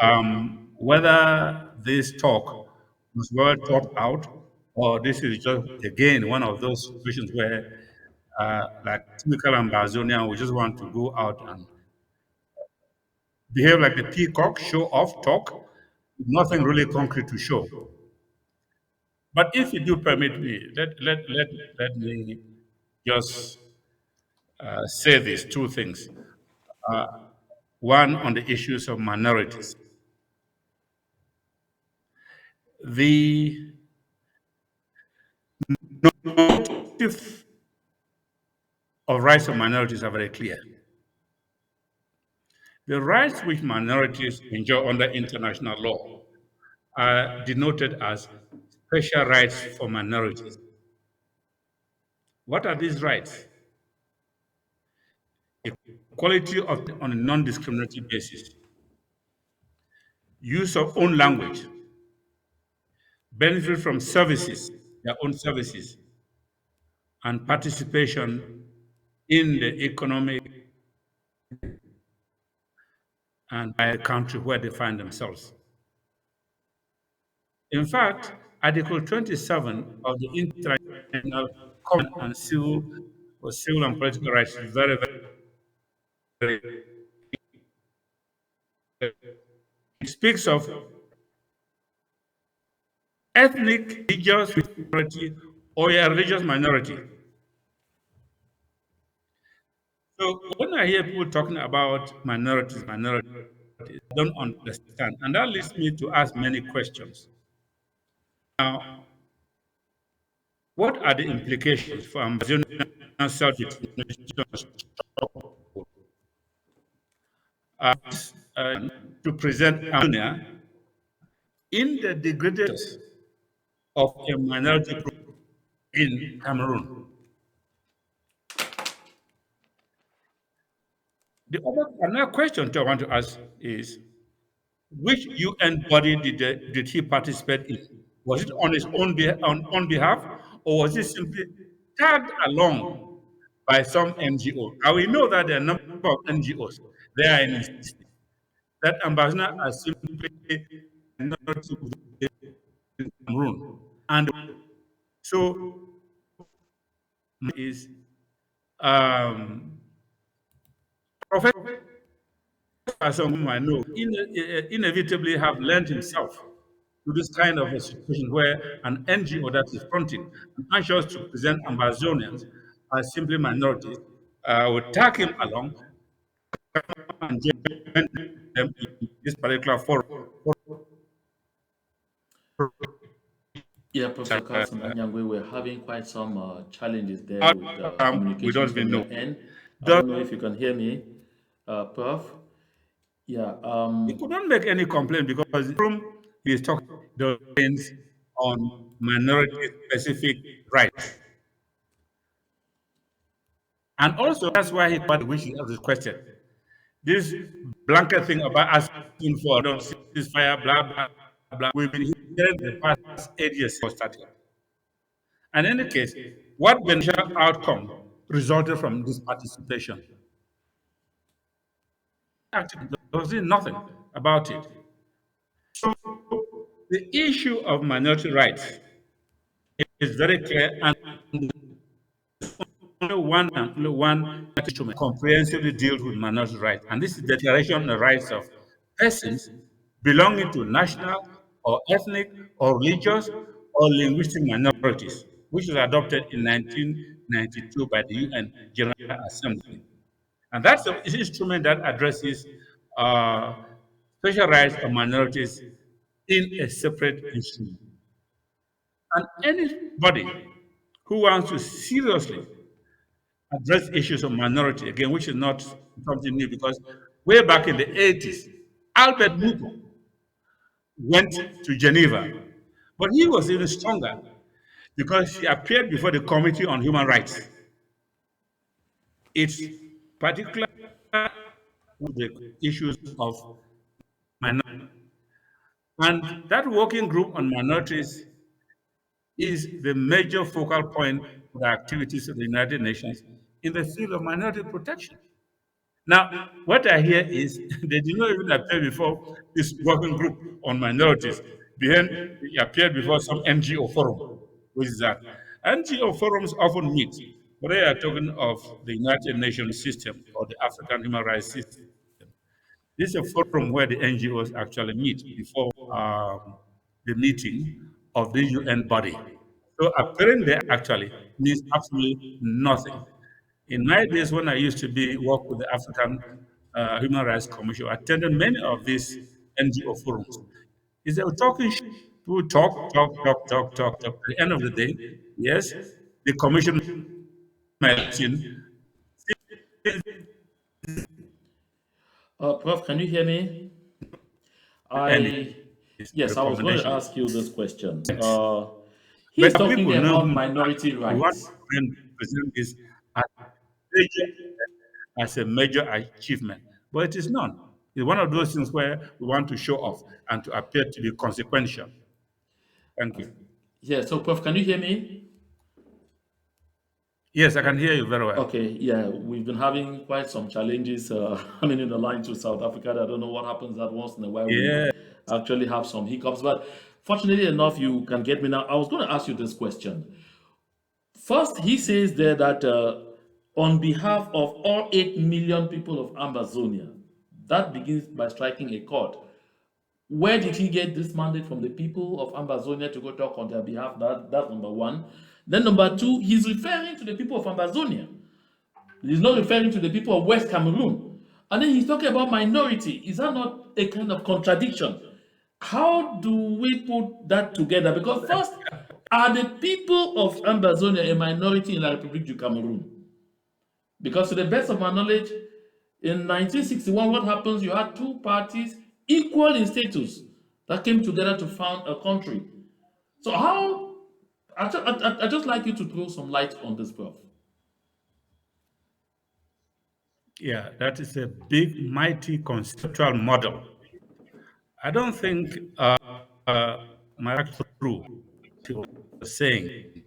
whether this talk was well thought out, or this is just again one of those situations where, like typical Ambazonian, we just want to go out and behave like the peacock, show off, talk, nothing really concrete to show. But if you do permit me, let me just say these two things. Uh, One on the issues of minorities. The motive of rights of minorities are very clear. The rights which minorities enjoy under international law are denoted as special rights for minorities. What are these rights? Equality on a non-discriminatory basis, use of own language, benefit from services their own services and participation in the economic and by the country where they find themselves. In fact, Article 27 of the International Covenant on Civil and Political Rights is very, very, it speaks of ethnic, religious minority or a religious minority. So when I hear people talking about minorities, I don't understand. And that leads me to ask many questions. Now, what are the implications for Ambazonian self-determination uh, to present Ambazonia in the degraded of a minority group in Cameroon? Another question I want to ask is, which UN body did he participate in? Was it on his own on behalf, or was it simply tagged along by some NGO? And we know that there are a number of NGOs there in that Ambassador are simply not in Cameroon. And so is um, Professor whom I know inevitably have lent himself to this kind of a situation where an NGO that is fronting and anxious to present Ambazonians as simply minorities would tag him along and join them in this particular forum. Yeah, Professor Carlson Anyangwe, we're having quite some challenges there with We don't communications from even know. your end. I Does, don't know if you can hear me, Prof. Yeah, he could not make any complaint because the forum he is talking the things on minority specific rights. And also, that's why he got the wish of this question. This blanket thing about asking for don't ceasefire, blah, blah, blah. We've been hearing the past 8 years for starting. And in any case, what beneficial outcome resulted from this participation? Actually, there was nothing about it. So the issue of minority rights is very clear, and only one instrument comprehensively deals with minority rights, and this is the Declaration on the Rights of Persons belonging to national or ethnic or religious or linguistic minorities, which was adopted in 1992 by the UN General Assembly. And that's the instrument that addresses uh, special rights of minorities in a separate instrument. And anybody who wants to seriously address issues of minority, again, which is not something new because way back in the 80s, Albert Mugo went to Geneva, but he was even stronger because he appeared before the Committee on Human Rights. It's particular with the issues of minority. And that working group on minorities is the major focal point for the activities of the United Nations in the field of minority protection. Now, what I hear is they did not even appear before this working group on minorities. They appeared before some NGO forum. Which is that? NGO forums often meet, but they are talking of the United Nations system or the African Human Rights system. This is a forum where the NGOs actually meet before the meeting of the UN body. So appearing there actually means absolutely nothing. In my days when I used to be work with the African Human Rights Commission, I attended many of these NGO forums. Is they were talking, people talk, talk, talk, talk, talk, talk. At the end of the day, yes, the commission mentioned Prof, can you hear me? and I his Yes, I was going to recommendation. ask you this question. He's But people talking know about him minority we want rights. to present this as major, as a major achievement, but it is not. It's one of those things where we want to show off and to appear to be consequential. Thank you. Yeah, so Prof, can you hear me? Yes, I can hear you very well. Okay, yeah, we've been having quite some challenges. I mean, in the line to South Africa, I don't know what happens that once in a while we Yeah, actually have some hiccups. But fortunately enough, you can get me now. I was going to ask you this question. First, he says there that on behalf of all 8 million people of Ambazonia, that begins by striking a chord. Where did he get this mandate from the people of Ambazonia to go talk on their behalf? That's number one. Then number two, he's referring to the people of Ambazonia. He's not referring to the people of West Cameroon. And then he's talking about minority. Is that not a kind of contradiction? How do we put that together? Because first, are the people of Ambazonia a minority in La République du Cameroon? Because to the best of my knowledge, in 1961, what happens? You had two parties equal in status that came together to found a country. So how? I just like you to throw some light on this, Prof. yeah, that is a big, mighty conceptual model. I don't think uh, my actual true to saying.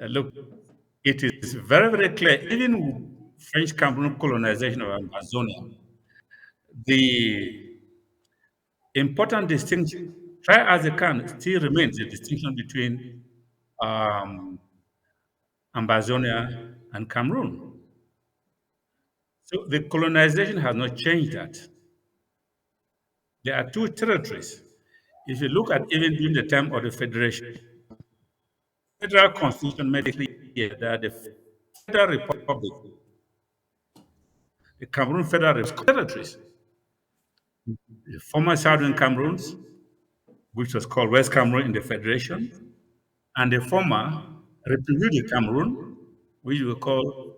Look, it is very, very clear, even with French Cameroon colonization of Amazonia, the important distinction, try as they can, still remains the distinction between um, Ambazonia and Cameroon. So the colonization has not changed that. There are two territories. If you look at even during the time of the Federation, federal constitution made it clear that the Federal Republic, the Cameroon Federal Republic, territories, the former Southern Cameroons, which was called West Cameroon in the Federation, and the former Republic of Cameroon, which we call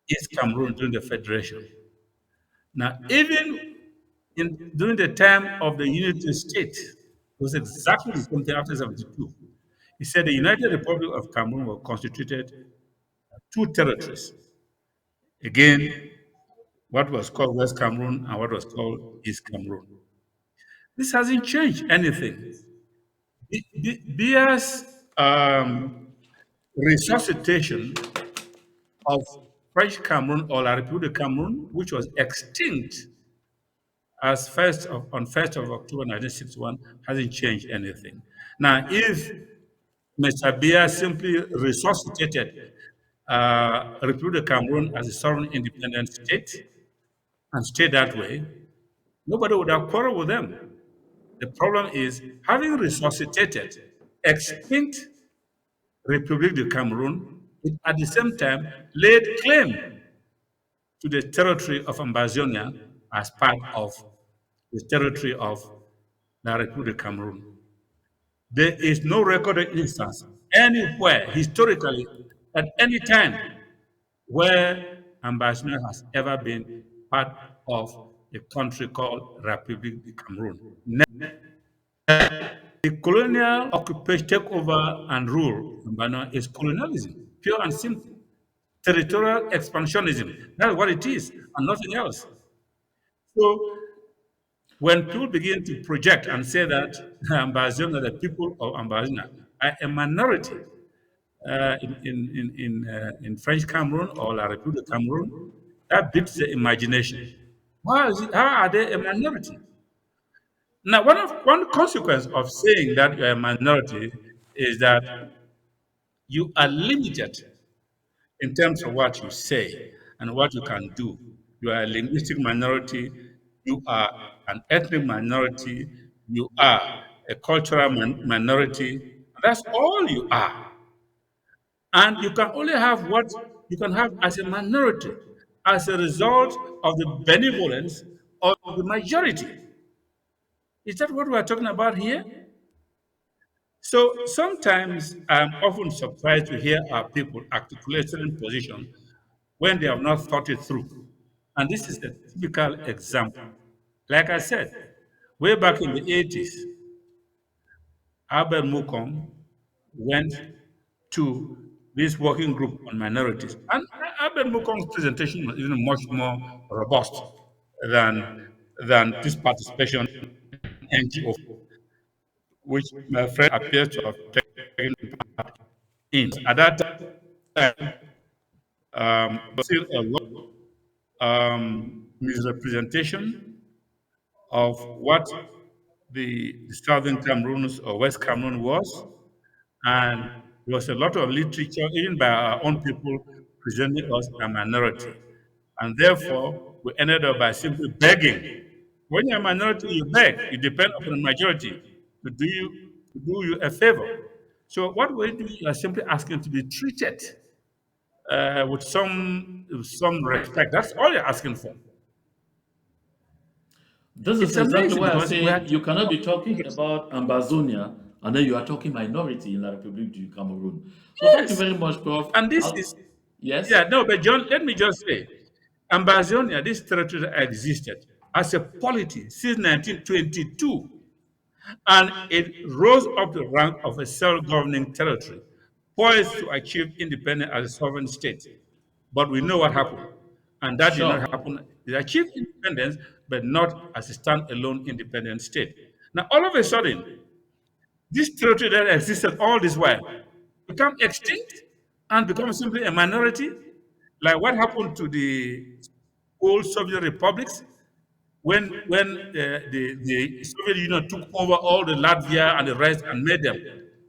East Cameroon during the Federation. Now, even during the time of the Unity State, it was exactly the same thing after 72. He said the United Republic of Cameroon was constituted two territories. Again, what was called West Cameroon and what was called East Cameroon. This hasn't changed anything. Bia's resuscitation of French Cameroon or La République de Cameroon, which was extinct as on 1st of October 1961, hasn't changed anything. Now, if Mr. Bia simply resuscitated Republic of Cameroon as a sovereign independent state and stayed that way, nobody would have quarreled with them. The problem is having resuscitated extinct Republic of Cameroon, it at the same time laid claim to the territory of Ambazonia as part of the territory of the Republic of Cameroon. There is no recorded instance anywhere historically at any time where Ambazonia has ever been part of a country called Republic of Cameroon. The colonial occupation, takeover, and rule in Ghana is colonialism, pure and simple. Territorial expansionism. That's what it is, and nothing else. So when people begin to project and say that Ambazonia, the people of Ambazonia, are a minority in French Cameroon or La République de Cameroon, that beats the imagination. How are they a minority? Now, one consequence of saying that you're a minority is that you are limited in terms of what you say and what you can do. You are a linguistic minority, you are an ethnic minority, you are a cultural minority. That's all you are. And you can only have what you can have as a minority as a result of the benevolence of the majority. Is that what we're talking about here? So sometimes I'm often surprised to hear our people articulate certain positions when they have not thought it through. And this is a typical example. Like I said, way back in the 80s, Albert Mukong went to this working group on minorities. And Albert Mukong's presentation was even much more robust than, than this participation in NGO. which my friend appears to have taken part in. At that time, still a lot misrepresentation of what the Southern Cameroons or West Cameroon was. And there was a lot of literature, even by our own people, presenting us a minority. And therefore, we ended up by simply begging. When you're a minority, you beg. You depend upon the majority to do you a favor. So what we do, you are simply asking to be treated with some respect. That's all you're asking for. This is It's exactly amazing why I because we say had you cannot be talking about Ambazonia and then you are talking minority in La République du Cameroon. So thank you yes, very much, Prof. and this is Yes? yeah no, but John, let me just say, Ambazonia, this territory existed as a polity since 1922, and it rose up the rank of a self-governing territory, poised to achieve independence as a sovereign state. But we know what happened, and that did not Sure. happen. It achieved independence, but not as a standalone independent state. Now, all of a sudden, this territory that existed all this while become extinct and become simply a minority, like what happened to the old Soviet republics when the Soviet Union took over all the Latvia and the rest and made them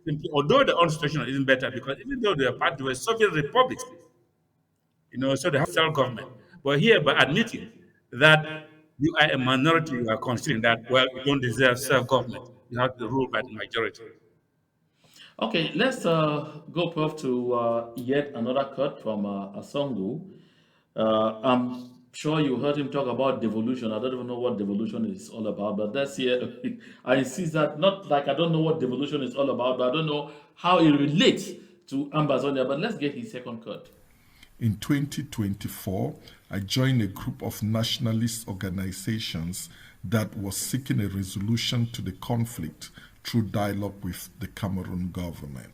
simply, although the own situation isn't better because even though they were Soviet republics, so they have self-government. But here, by admitting that you are a minority, you are considering that, well, you don't deserve self-government. You have to be ruled by the majority. Okay, let's go, Prof, to yet another cut from Asongu. I'm sure you heard him talk about devolution. I don't even know what devolution is all about, but that's here. I insist that not like I don't know what devolution is all about, but I don't know how it relates to Ambazonia. But let's get his second cut. In 2024, I joined a group of nationalist organizations that was seeking a resolution to the conflict through dialogue with the Cameroon government.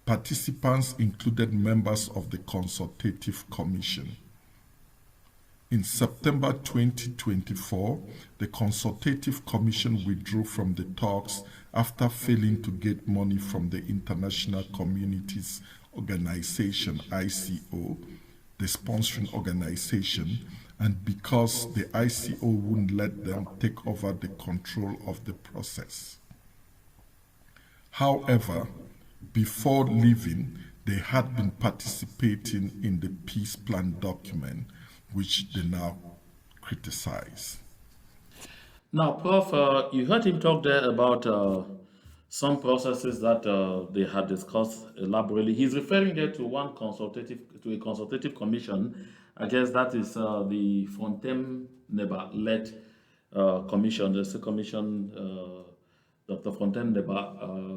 Participants included members of the Consultative Commission. In September 2024, the Consultative Commission withdrew from the talks after failing to get money from the International Communities Organization, ICO, the sponsoring organization, and because the ICO wouldn't let them take over the control of the process. However, before leaving, they had been participating in the peace plan document, which they now criticize. Now, Prof, you heard him talk there about some processes that they had discussed elaborately. He's referring there to to a consultative commission. I guess that is the Fontaine Neba led commission. There's a commission Dr. Fontaine Neba,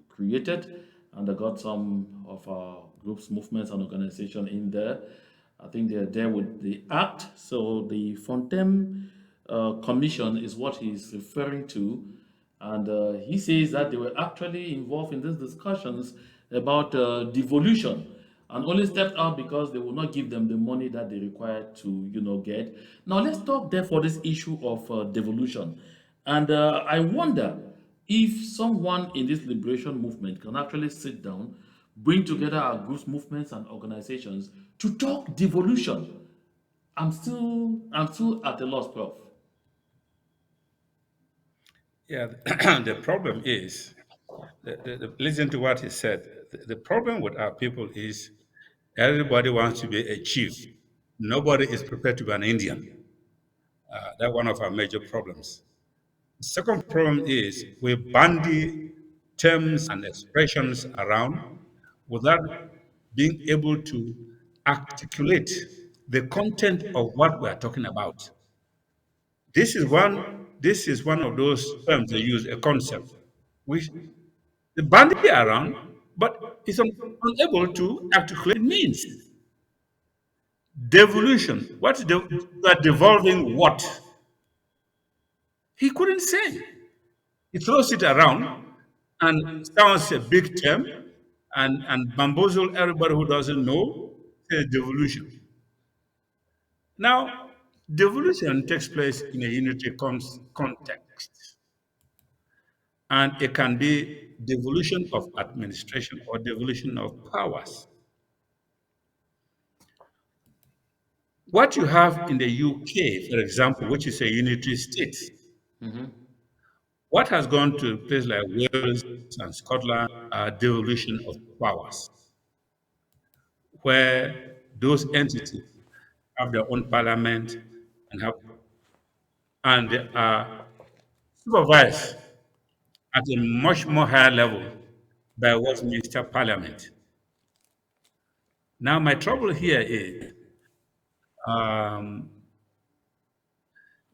created, and I got some of our groups, movements, and organization in there. I think they're there with the act. So the Fontaine Commission is what he's referring to, and he says that they were actually involved in these discussions about devolution, and only stepped out because they would not give them the money that they required to, get. Now let's talk therefore this issue of devolution, and I wonder if someone in this liberation movement can actually sit down, bring together our groups, movements, and organizations to talk devolution. I'm still at a loss, Prof. Yeah, the problem is, listen to what he said. The problem with our people is everybody wants to be a chief. Nobody is prepared to be an Indian. That's one of our major problems. The second problem is we bandy terms and expressions around without being able to articulate the content of what we are talking about. This is one of those terms they use, a concept, which they bandy around, but is unable to articulate means. Devolution. You are devolving what? He couldn't say. He throws it around and sounds a big term and bamboozle everybody who doesn't know, says devolution. Now, devolution takes place in a unitary context. and it can be devolution of administration or devolution of powers. What you have in the UK, for example, which is a unitary state, what has gone to places like Wales and Scotland are devolution of powers, where those entities have their own parliament and have and they are supervised at a much more higher level by Westminster Parliament. Now, my trouble here is um,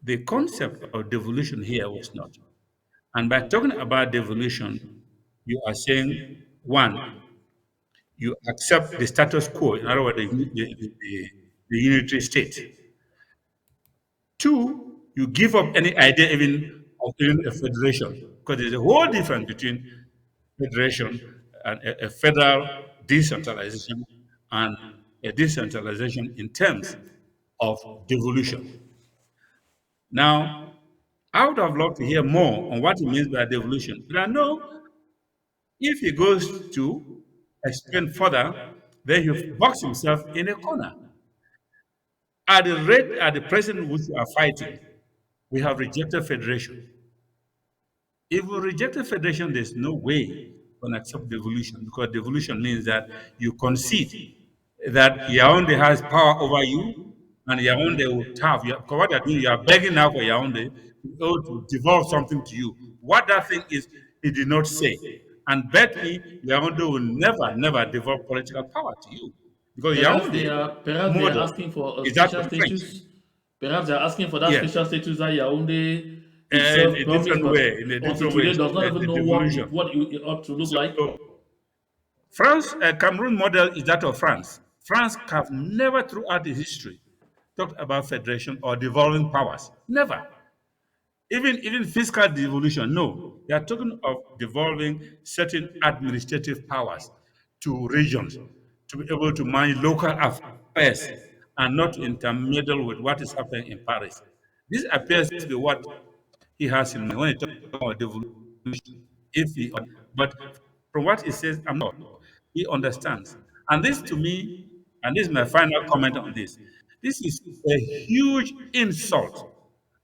the concept of devolution here was not. And by talking about devolution, you are saying one, you accept the status quo, in other words, the unitary state. Two, you give up any idea even of even a federation, because there's a whole difference between federation and a federal decentralization and a decentralization in terms of devolution. Now, I would have loved to hear more on what he means by devolution, but I know if he goes to explain further, then he box himself in a corner. At the present which we are fighting, we have rejected federation. If we rejected federation, there's no way we can accept devolution because devolution means that you concede that Yaoundé has power over you and Yaoundé will have you. Because what they're doing, you are begging now for Yaoundé to devolve something to you. What that thing is, he did not say. And bet me, Yaoundé will never, never devolve political power to you. Because Yaoundé Perhaps they are model asking for a is that special of French. status. Perhaps they are asking for that Yes. special status that Yaoundé And itself a promised, different but way, in a until different way, today does not even the know devolution. what it ought to look So like. France, Cameroon model is that of France. France have never throughout the history talked about federation or devolving powers. Never. Even fiscal devolution, no. They are talking of devolving certain administrative powers to regions to be able to manage local affairs and not to intermeddle with what is happening in Paris. This appears to be what he has in mind when he talks about devolution. If he, but from what he says, I'm not. He understands, and this to me, and this is my final comment on this. This is a huge insult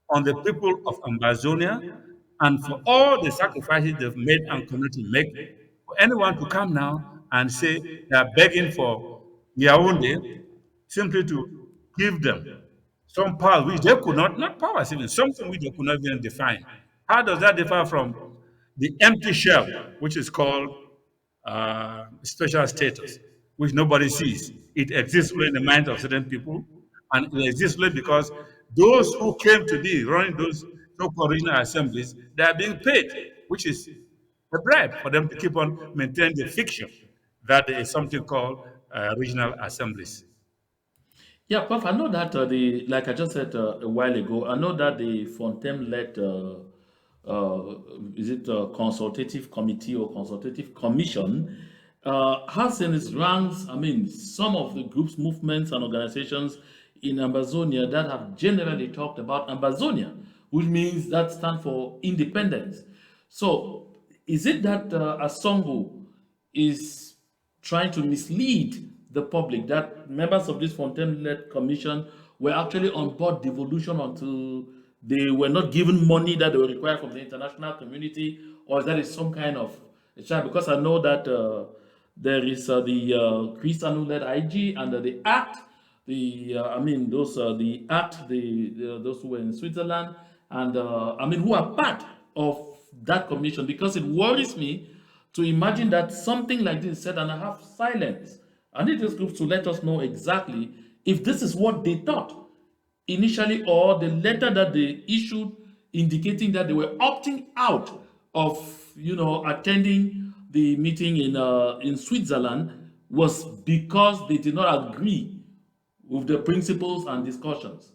on the people of Ambazonia and for all the sacrifices they've made and continue to make. For anyone to come now and say they are begging for Yaoundé simply to give them some power which they could not powers even, something which they could not even define. How does that differ from the empty shell, which is called special status, which nobody sees? It exists only in the minds of certain people, and it exists only because those who claim to be running those so-called regional assemblies, they are being paid, which is a bribe for them to keep on maintaining the fiction that there is something called regional assemblies. Yeah, Prof, I know that like I just said a while ago, I know that the Fontaine-led, is it a consultative committee or consultative commission, has in its ranks, I mean, some of the groups, movements, and organizations in Ambazonia that have generally talked about Ambazonia, which means that stands for independence. So, is it that Asongo is trying to mislead the public that members of this Fontaine-led commission were actually on board devolution until they were not given money that they were required from the international community, or is that some kind of a try? Because I know that there is the Chris Anu-led IG and the ACT, I mean those the ACT, those who were in Switzerland, and I mean who are part of that commission, because it worries me to imagine that something like this is said and I have silence. I need this group to let us know exactly if this is what they thought initially, or the letter that they issued indicating that they were opting out of attending the meeting in Switzerland was because they did not agree with the principles and discussions.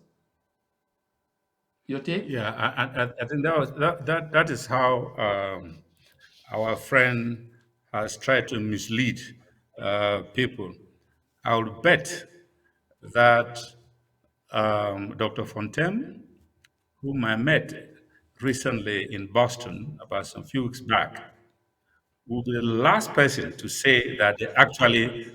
Your take? Yeah, I think that is how our friend has tried to mislead people. I would bet that Dr. Fontaine, whom I met recently in Boston about some few weeks back will be the last person to say that they actually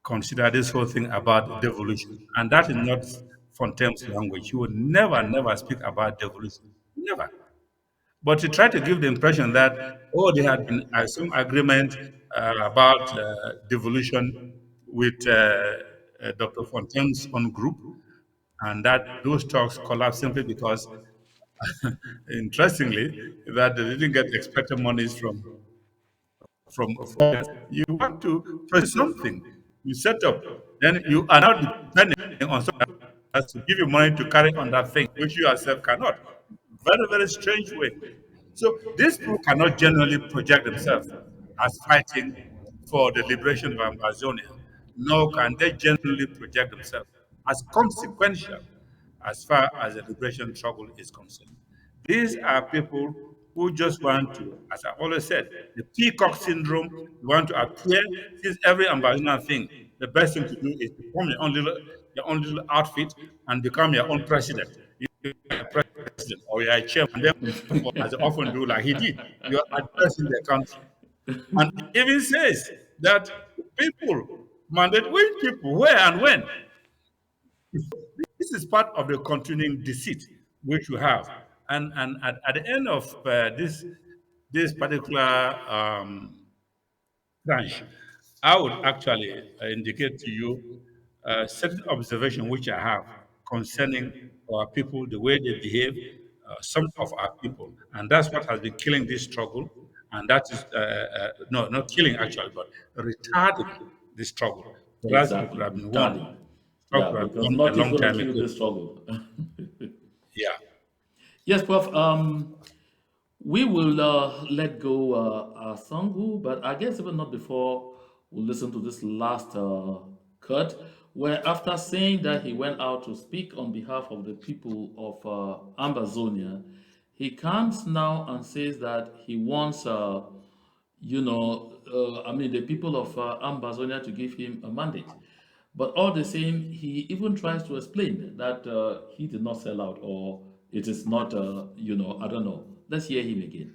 consider this whole thing about devolution. And that is not Fontaine's language. He would never, never speak about devolution. Never. But he tried to give the impression that, oh, there had been some agreement about devolution with Dr. Fontaine's own group, and that those talks collapsed simply because, interestingly, that they didn't get expected monies from you want to produce something you set up, then you are now depending on someone else to give you money to carry on that thing, which you yourself cannot. Very, very strange way. So these people cannot genuinely project themselves as fighting for the liberation of Ambazonia, nor can they genuinely project themselves as consequential as far as the liberation struggle is concerned. These are people who just want to, as I always said, the peacock syndrome, you want to appear, since every ambassador thing, the best thing to do is to form your own little outfit and become your own president. You're a president or you're a chairman, and then, as they often do, like he did, you're addressing the country. And it even says that people mandate which people, where and when. This is part of the continuing deceit which you have. And at the end of this particular branch, I would actually indicate to you certain observation which I have concerning our people, the way they behave, some of our people, and that's what has been killing this struggle, and that is no, not killing actually, but retarding this struggle. Whereas it could Exactly, have been won, retarding. struggle Yeah, could have because been won a nothing's long going to time kill ago. this struggle. Yeah. Yes, Prof. We will let go Sangu, but I guess even not before we listen to this last cut, where after saying that he went out to speak on behalf of the people of Ambazonia, he comes now and says that he wants, I mean, the people of Ambazonia to give him a mandate. But all the same, he even tries to explain that he did not sell out or it is not, I don't know. Let's hear him again.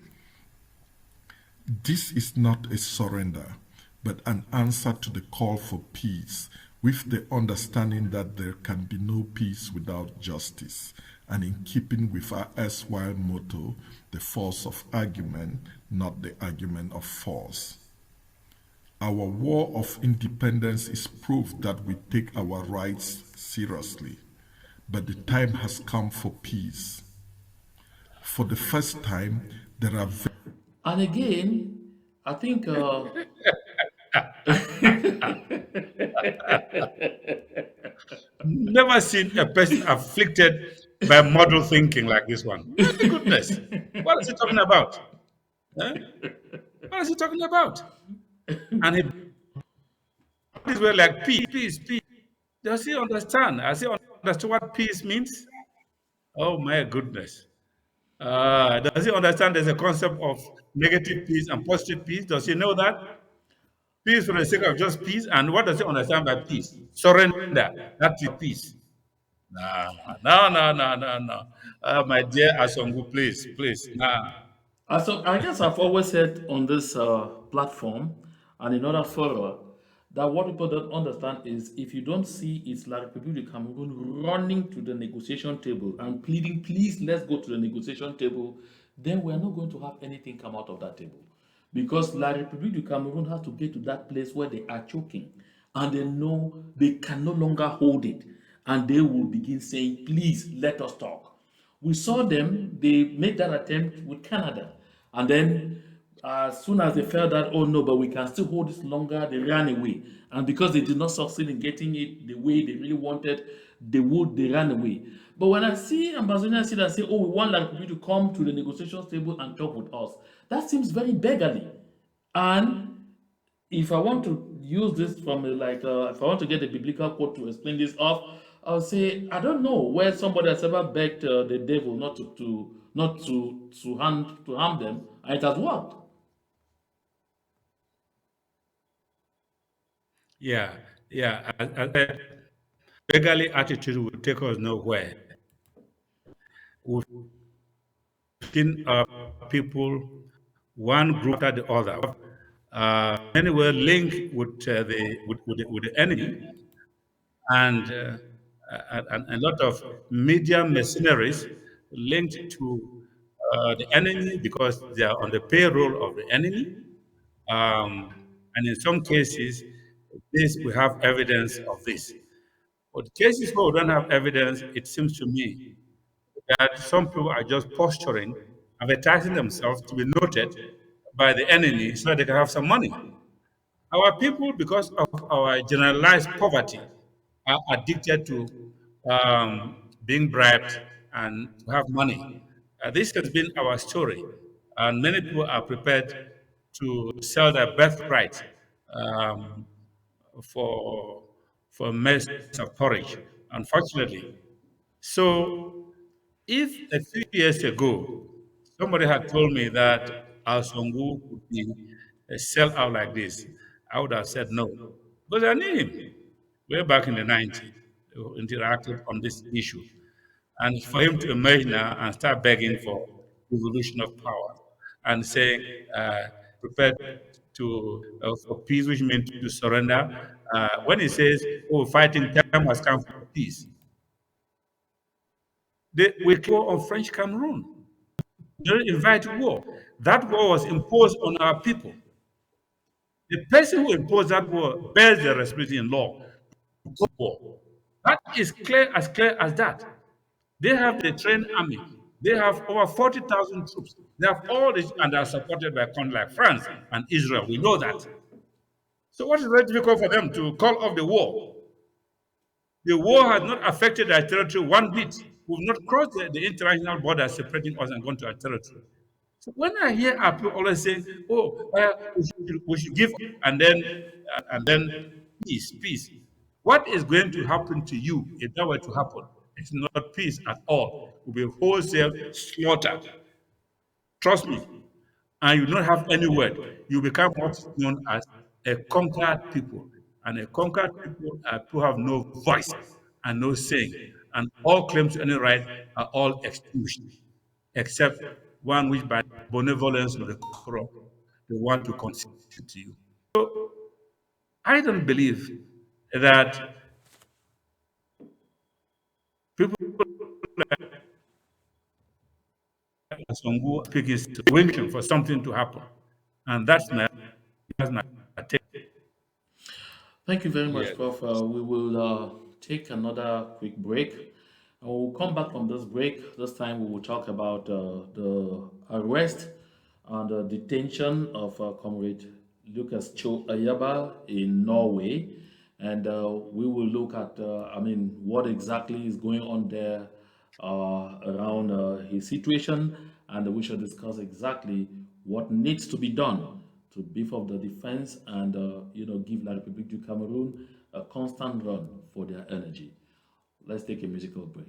This is not a surrender, but an answer to the call for peace, with the understanding that there can be no peace without justice, and in keeping with our erstwhile motto, the force of argument, not the argument of force. Our war of independence is proof that we take our rights seriously, but the time has come for peace. For the first time, there are And again, I think Never seen a person afflicted by model thinking like this one. My goodness. What is he talking about? Huh? What is he talking about? And he is well like peace, peace, peace. Does he understand? Has he understood what peace means? Oh my goodness. Does he understand there's a concept of negative peace and positive peace? Does he know that? Peace for the sake of just peace. And what does he understand by peace? Surrender. That's peace. No, no, no, no, no, no. My dear Asongu, please, please. Nah. so I guess I've always said on this platform and in other fora that what people don't understand is if you don't see Islam Republic Cameroon running to the negotiation table and pleading, please let's go to the negotiation table, then we're not going to have anything come out of that table. Because La République du Cameroon has to get to that place where they are choking and they know they can no longer hold it. And they will begin saying, please let us talk. We saw them, they made that attempt with Canada. And then as soon as they felt that, oh no, but we can still hold this longer, they ran away. And because they did not succeed in getting it the way they really wanted, they ran away. But when I see Ambazonia sit and say, oh, we want like you to come to the negotiations table and talk with us, that seems very beggarly. And if I want to use this from if I want to get a biblical quote to explain this off, I'll say I don't know where somebody has ever begged the devil not to harm them, and it has worked. Yeah, yeah. As I said, beggarly attitude will take us nowhere. taking people, one group after the other, many were linked with the enemy, and a lot of media mercenaries linked to the enemy because they are on the payroll of the enemy. And in some cases, this we have evidence of this. But the cases where we don't have evidence, it seems to me that some people are just posturing, advertising themselves to be noted by the enemy so that they can have some money. Our people, because of our generalized poverty, are addicted to being bribed and to have money. This has been our story, and many people are prepared to sell their birthright um, for a mess of porridge, unfortunately. So, if a few years ago somebody had told me that our Songu would be a sellout like this, I would have said no. Because I knew him way back in the 90s, who interacted on this issue. And for him to emerge now and start begging for devolution of power and saying, prepared for peace, which means to surrender. When he says, oh, fighting time has come for peace, we war on French Cameroon. They invite war. That war was imposed on our people. The person who imposed that war bears the responsibility in law to go to war. That is clear as that. They have the trained army. They have over 40,000 troops. They have all this, and they are supported by countries like France and Israel. We know that. So, what is very difficult for them to call off the war? The war has not affected our territory one bit. We've not crossed the international border separating us and gone to our territory. So when I hear our people always saying, "Oh, we should give," and then peace, peace. What is going to happen to you if that were to happen? It's not peace at all. It will be wholesale slaughter. Trust me. And you don't have any word. You become what is known as a conquered people. And a conquered people are who have no voice and no saying. And all claims to any right are all extinguished, except one which by benevolence of the conqueror they want to concede to you. So I don't believe that people like Songo speak is waiting for something to happen. And that's my take. Thank you very much, Yes. Prof. We will take another quick break. And we'll come back from this break. This time we will talk about the arrest and the detention of Comrade Lucas Cho Ayaba in Norway. And we will look at, what exactly is going on there around his situation. And we shall discuss exactly what needs to be done to beef up the defense and give La République du Cameroon a constant run for their energy. Let's take a musical break.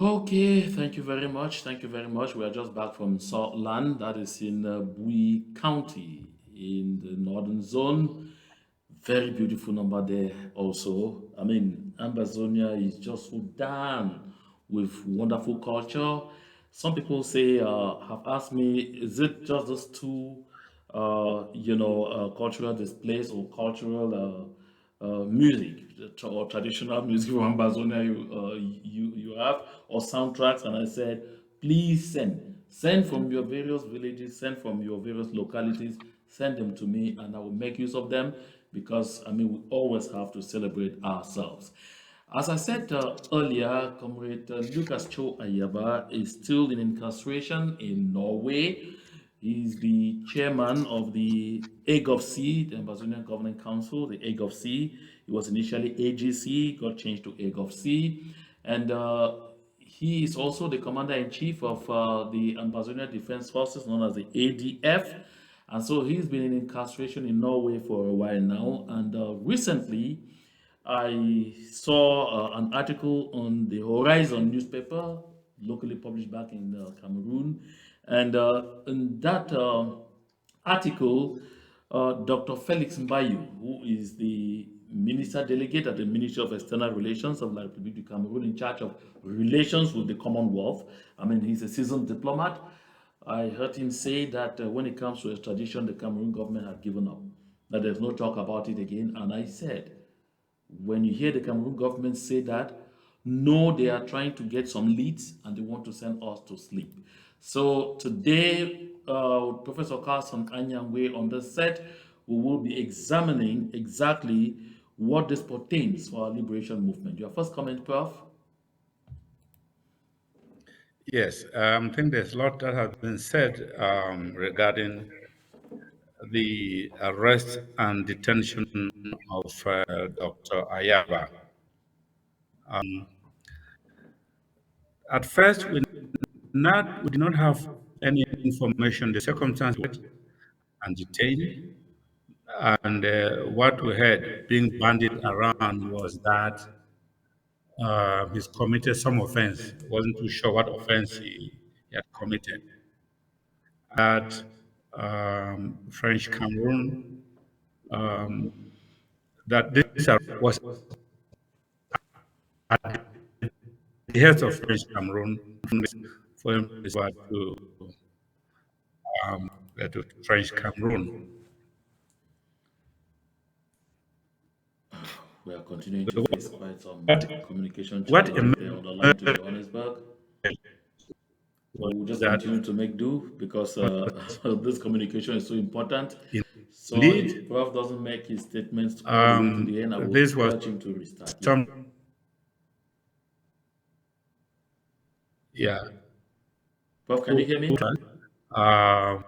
Okay, thank you very much. Thank you very much. We are just back from Saltland, that is in Bui County in the northern zone. Very beautiful number there, also. Ambazonia is just so damn with wonderful culture. Some people say, have asked me, is it just those two cultural displays or cultural music or traditional music from Ambazonia you have or soundtracks, and I said, please send from your various villages, send from your various localities, send them to me, and I will make use of them because I mean we always have to celebrate ourselves. As I said earlier, Comrade Lucas Cho Ayaba is still in incarceration in Norway. He's the chairman of the AGOVC, the Ambazonian Governing Council, the AGOVC. It was initially AGC, got changed to AGOVC. And he is also the commander in chief of the Ambazonia Defense Forces, known as the ADF. And so he's been in incarceration in Norway for a while now. And recently, I saw an article on the Horizon newspaper, locally published back in Cameroon, and in that article, Dr. Felix Mbayu, who is the minister delegate at the Ministry of External Relations of La République du Cameroon, in charge of relations with the Commonwealth. I mean, he's a seasoned diplomat. I heard him say that when it comes to extradition, the Cameroon government had given up, that there's no talk about it again. And I said, when you hear the Cameroon government say that, no, they are trying to get some leads and they want to send us to sleep. So today, with Professor Carson Anyangwe on the set, we will be examining exactly what this pertains for our liberation movement. Your first comment, Prof? Yes, I think there's a lot that has been said regarding the arrest and detention of Dr. Ayaba. At first, we did not have any information, the circumstances and detained. And what we heard being bandied around was that he's committed some offense. Wasn't too sure what offense he had committed. At French Cameroon, that this was at the head of French Cameroon for him to French Cameroon. We are continuing to face quite some What communication what challenges there emerged on the line to Johannesburg. was We'll just that continue to make do because this communication is so important. So indeed if Prof doesn't make his statements all the way to the end, I will this was urge him to restart. Yeah. some, yeah. Prof, can you hear me? Um,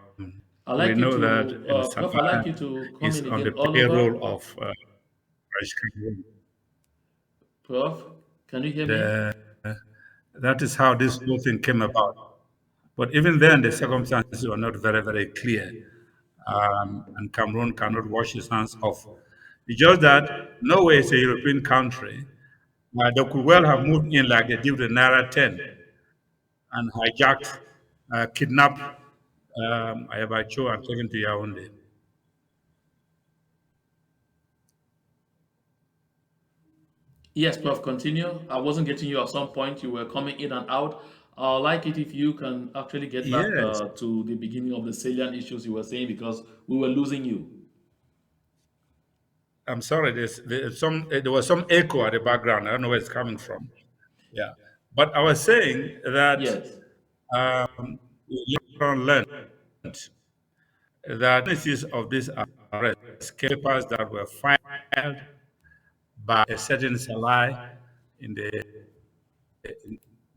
I'd we like you know that to, in Prof, I'd like Savannah you to come is in on the again all payroll over. of French Cameroon. Prof, can you hear me? The, that is how this whole thing came about. But even then, the circumstances were not very, very clear. And Cameroon cannot wash his hands off. It's just that Norway is a European country. They could well have moved in like they did with the Naira 10 and hijacked, kidnapped Ayaba and taken to Yaoundé. Yes, Prof, continue. I wasn't getting you at some point. You were coming in and out. I'd like it if you can actually get back Yes, to the beginning of the salient issues you were saying because we were losing you. I'm sorry. There was some echo at the background. I don't know where it's coming from. Yeah, but I was saying that Yes. we later on learned that genesis of this arrest papers that were filed by a certain Salai in the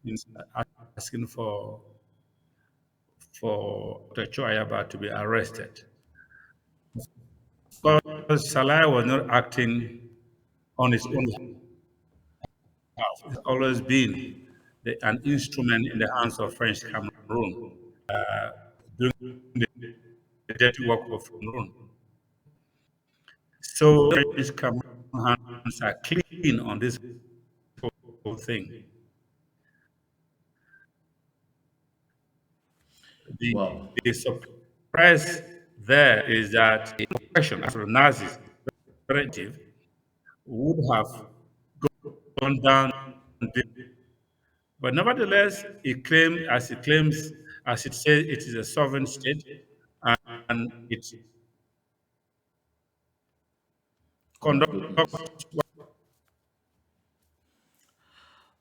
in asking for Techo Ayaba to be arrested. Because Salai was not acting on his own behalf. It's always been an instrument in the hands of French Cameroon, doing the dirty work of Cameroon. So French Cameroon hands are clean on this whole thing. The, Wow. the surprise there is that the oppression after the Nazis relative would have gone down, but nevertheless, it claims, as it says, it is a sovereign state, and it Oh my conducts goodness.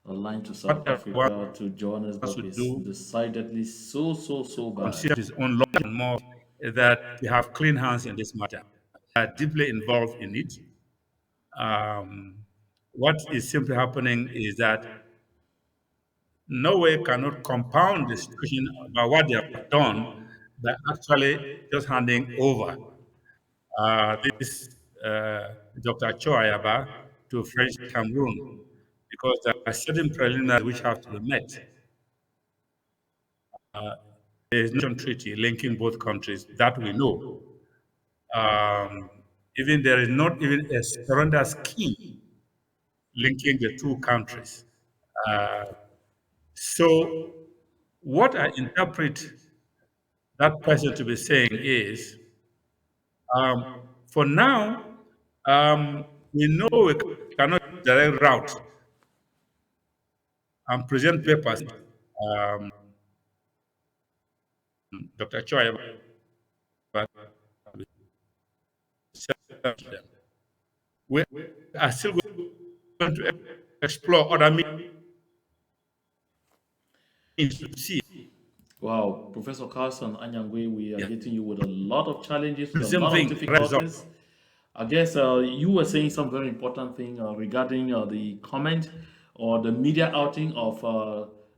The line to South whatever it wants Africa to to Johannesburg is do decidedly so, so, so bad. consider his own law and more that we have clean hands in this matter. They are deeply involved in it. Um, what is simply happening is that Norway cannot compound the situation about what they have done by actually just handing over this Dr. Cho Ayaba to French Cameroon because there are certain preliminaries which have to be met. There is no treaty linking both countries that we know. Um, Even there is not even a surrender scheme linking the two countries. Uh, so, what I interpret that person to be saying is, um, for now, we know we cannot direct route and present papers. Um, Dr. Choi, we are still going to explore other means to see. Wow, Professor Carson Anyangwe, we are getting you with a lot of challenges, with a Same lot of thing, result. difficulties. I guess you were saying some very important thing regarding the comment or the media outing of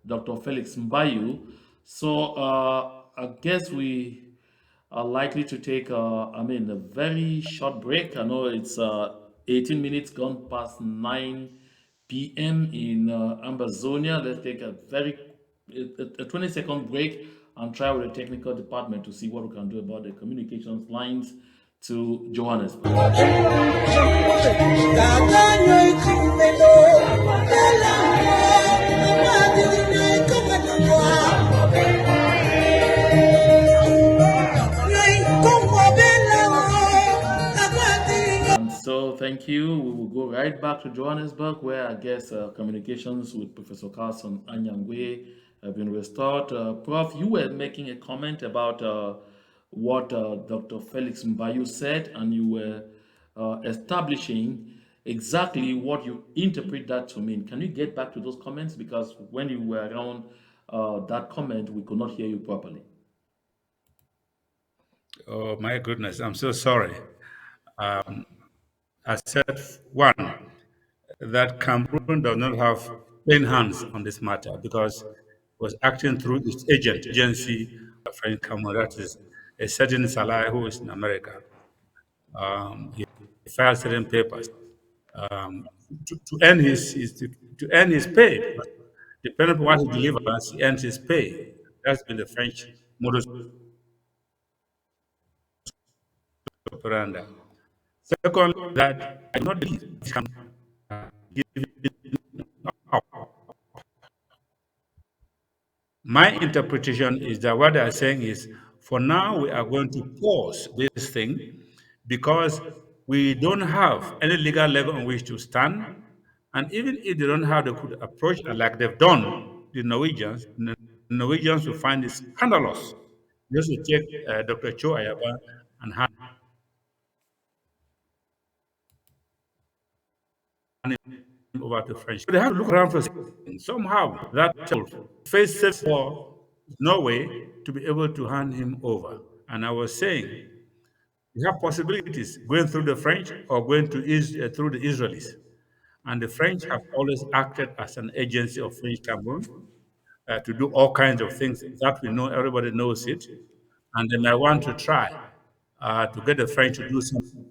Dr. Felix Mbayu. So I guess we are likely to take, a very short break. I know it's 18 minutes gone past 9 p.m. in Ambazonia. Let's take a 20-second break and try with the technical department to see what we can do about the communications lines to Johannesburg. And so, thank you. We will go right back to Johannesburg, where I guess communications with Professor Carson Anyangwe have been restored. Prof, you were making a comment about what Dr. Felix Mbayu said, and you were establishing exactly what you interpret that to mean. Can you get back to those comments? Because when you were around that comment, we could not hear you properly. Oh my goodness, I'm so sorry. Um, I said one that Cameroon does not have plain hands on this matter because it was acting through its agency, French Cameroon, that is a certain Salah who is in America. He filed certain papers to earn to earn his pay. Because depending on what he delivers, he earns his pay. That's been the French modus operandi. Second, that I do not believe this can give it up. My interpretation is that what they are saying is, for now, we are going to pause this thing because we don't have any legal level on which to stand. And even if they don't have, they could approach like they've done the Norwegians will find it scandalous just to take Dr. Cho Ayaba and hand him over to French. But they have to look around for something. Somehow that face for Norway to be able to hand him over. And I was saying, we have possibilities going through the French or going to through the Israelis. And the French have always acted as an agency of French Cameroon to do all kinds of things that we know, everybody knows it. And they might want to try to get the French to do something.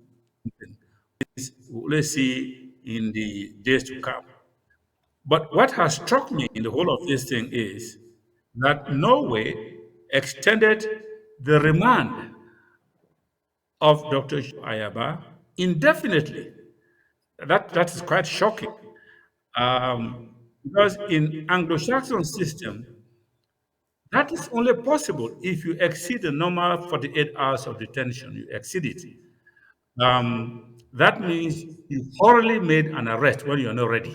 Let's see in the days to come. But what has struck me in the whole of this thing is that Norway extended the remand of Dr. Ayaba indefinitely. That is quite shocking. Because in Anglo-Saxon system, that is only possible if you exceed the normal 48 hours of detention. You exceed it. That means you thoroughly made an arrest when you are not ready.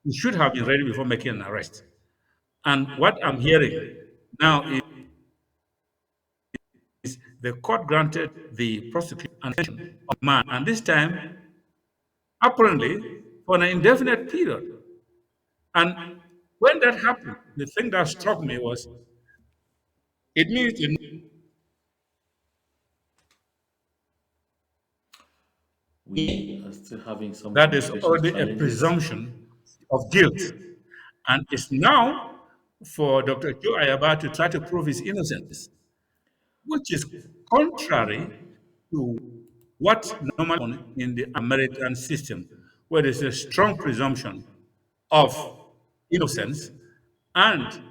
You should have been ready before making an arrest. And what I'm hearing now is the court granted the prosecution an extension of man, and this time, apparently, for an indefinite period. And when that happened, the thing that struck me was it means We are still having some that there's communications already a challenges. presumption of guilt. And it's now for Dr. Joe Ayaba to try to prove his innocence, which is contrary to what normally in the American system, where there's a strong presumption of innocence, and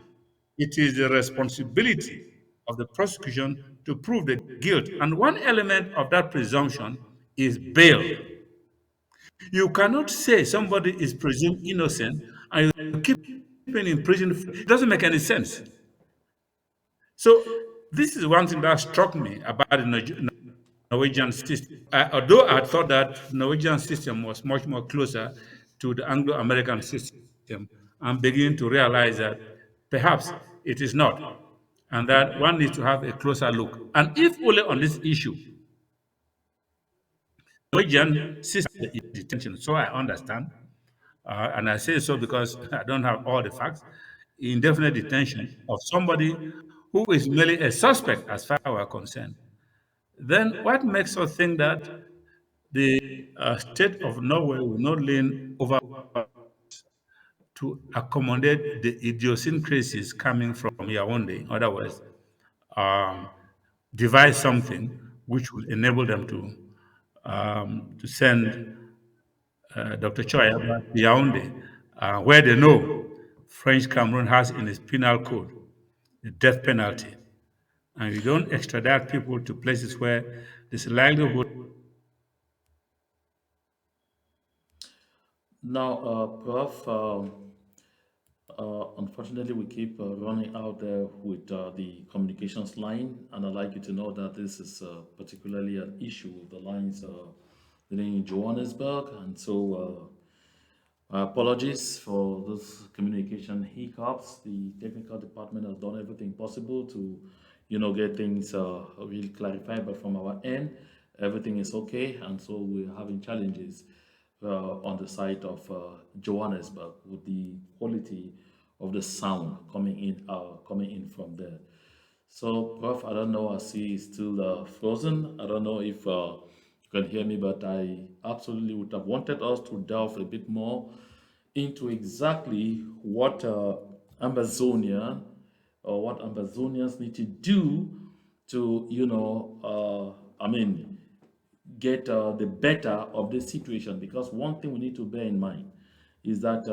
it is the responsibility of the prosecution to prove the guilt. And one element of that presumption is bail. You cannot say somebody is presumed innocent and you keep him in prison. It doesn't make any sense. So this is one thing that struck me about the Norwegian system. Although I thought that Norwegian system was much more closer to the Anglo-American system, I'm beginning to realize that perhaps it is not, and that one needs to have a closer look. And if only on this issue, Norwegian system is detention, so I understand. And I say so because I don't have all the facts. Indefinite detention of somebody who is merely a suspect, as far as we're concerned. Then what makes us think that the state of Norway will not lean over to accommodate the idiosyncrasies coming from Yaoundé? In other words, um, devise something which will enable them to send Dr. Choi about Yaoundé, where they know French Cameroon has in its penal code the death penalty. And you don't extradite people to places where there's a likelihood. Now, Prof, unfortunately, we keep running out there with the communications line, and I'd like you to know that this is particularly an issue. The lines dealing in Johannesburg, and so apologies for those communication hiccups. The technical department has done everything possible to, get things really clarified. But from our end, everything is okay, and so we're having challenges on the side of Johannesburg with the quality of the sound coming in from there. So, Prof, I don't know. I see it's still frozen. I don't know if you can hear me, but I absolutely would have wanted us to delve a bit more into exactly what Ambazonia or what Ambazonians need to do to, get the better of this situation. Because one thing we need to bear in mind is that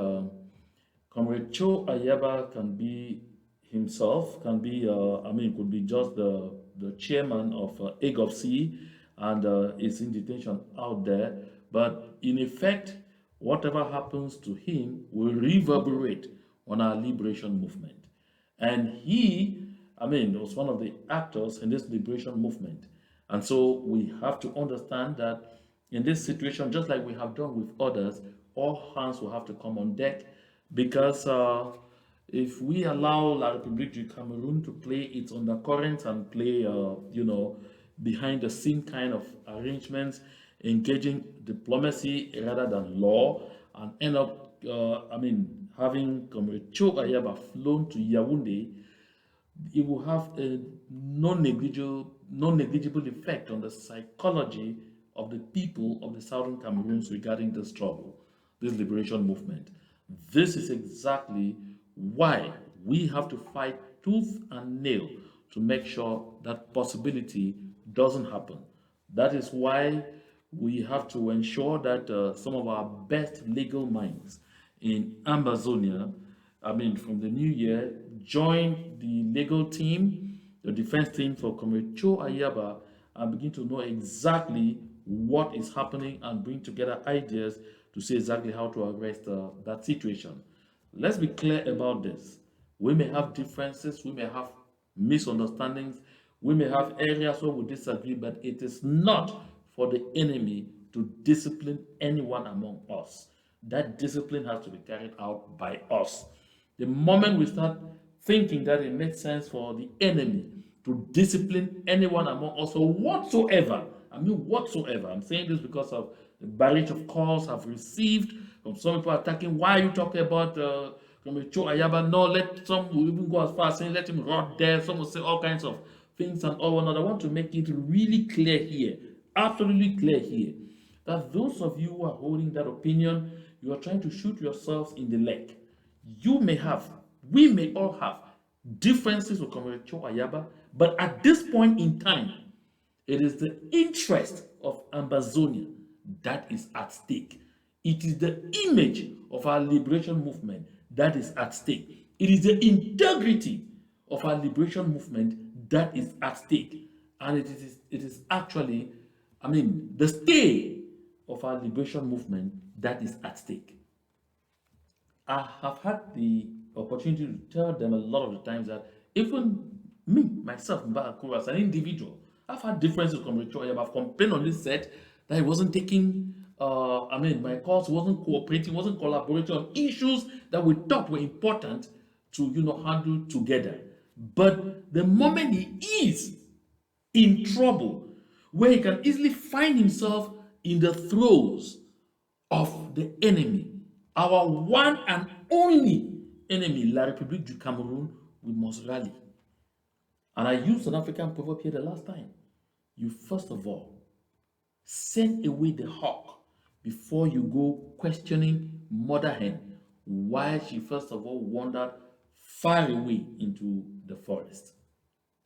Comrade Cho Ayaba can be himself, can be, could be just the chairman of AGOFC and is in detention out there. But in effect, whatever happens to him will reverberate on our liberation movement. And he, was one of the actors in this liberation movement. And so we have to understand that in this situation, just like we have done with others, all hands will have to come on deck because if we allow La République du Cameroon to play its undercurrents and play, behind the scene kind of arrangements, engaging diplomacy rather than law, and end up, having Comrade Cho Ayaba flown to Yaoundé, it will have a non-negligible effect on the psychology of the people of the southern Cameroons regarding the struggle, this liberation movement. This is exactly why we have to fight tooth and nail to make sure that possibility doesn't happen. That is why we have to ensure that some of our best legal minds in Ambazonia, from the new year, join the legal team, the defense team for Comrade Cho Ayaba, and begin to know exactly what is happening and bring together ideas to see exactly how to arrest that situation. Let's be clear about this. We may have differences, we may have misunderstandings, we may have areas where we disagree, but it is not for the enemy to discipline anyone among us. That discipline has to be carried out by us. The moment we start thinking that it makes sense for the enemy to discipline anyone among us or whatsoever. I mean, whatsoever. I'm saying this because of the barrage of calls I've received from some people attacking. Why are you talking about from Ayaba? No, let some will even go as far as saying let him rot there. Some will say all kinds of things and all whatnot. I want to make it really clear here, absolutely clear here, that those of you who are holding that opinion, you are trying to shoot yourselves in the leg. You may have, we may all have differences with Comrade Cho Ayaba, but at this point in time, it is the interest of Ambazonia that is at stake. It is the image of our liberation movement that is at stake. It is the integrity of our liberation movement that is at stake. And it is actually, I mean, the stay of our liberation movement that is at stake. I have had the opportunity to tell them a lot of the times that even me, myself, Mbakuru, as an individual, I've had differences with Comrade Choi. I've complained on this set that he wasn't taking, I mean, my calls, wasn't cooperating, wasn't collaborating on issues that we thought were important to, handle together. But the moment he is in trouble, where he can easily find himself in the throes of the enemy, our one and only enemy, La République du Cameroon, we must rally. And I used an African proverb here the last time. You first of all send away the hawk before you go questioning mother hen why she first of all wandered far away into the forest.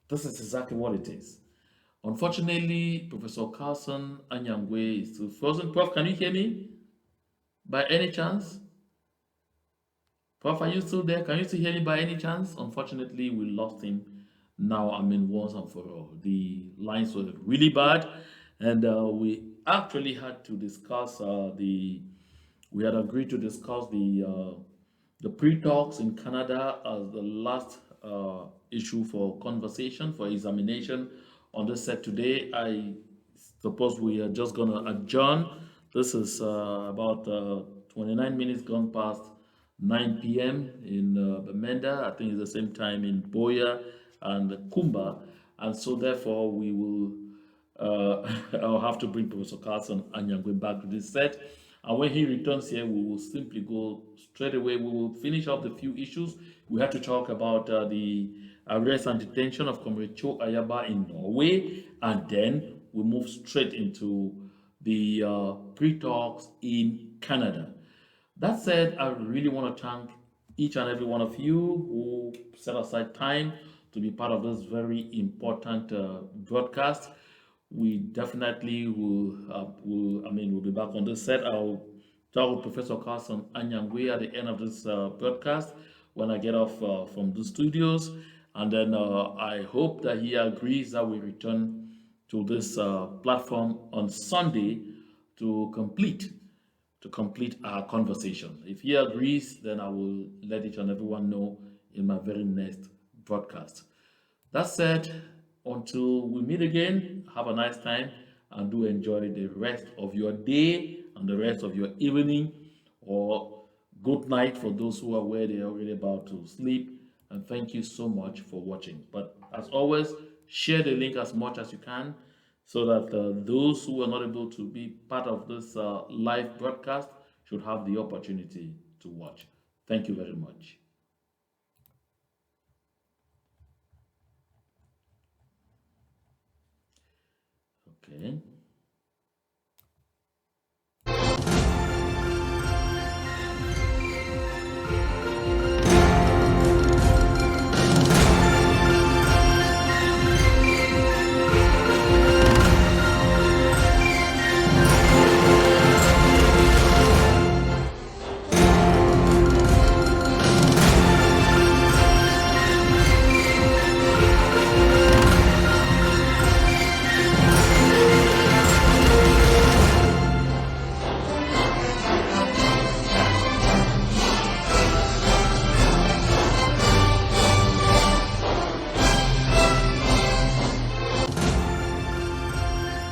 This is exactly what it is. Unfortunately, Professor Carlson Anyangwe is still frozen. Prof, can you hear me by any chance? Prof, are you still there? Can you still hear me by any chance? Unfortunately, we lost him now, I mean, once and for all. The lines were really bad, and we actually had to discuss we had agreed to discuss the pre-talks in Canada as the last issue for conversation, for examination on the set today. I suppose we are just going to adjourn. This is about 29 minutes gone past 9 p.m. in Bamenda. I think it's the same time in Boya and Kumba. And so therefore we will I'll have to bring Professor Carlson Anyangwe back to this set. And when he returns here, we will simply go straight away. We will finish up the few issues. We have to talk about the arrest and detention of Comrade Cho Ayaba in Norway, and then we move straight into the pre-talks in Canada. That said, I really want to thank each and every one of you who set aside time to be part of this very important broadcast. We definitely will be back on this set. I'll talk with Professor Carson Anyangwe at the end of this broadcast when I get off from the studios. And then I hope that he agrees that we return to this platform on Sunday to complete our conversation. If he agrees, then I will let each and everyone know in my very next broadcast. That said, until we meet again, have a nice time and do enjoy the rest of your day and the rest of your evening, or good night for those who are where they're already about to sleep. And thank you so much for watching. But as always, share the link as much as you can so that those who are not able to be part of this live broadcast should have the opportunity to watch. Thank you very much. Okay.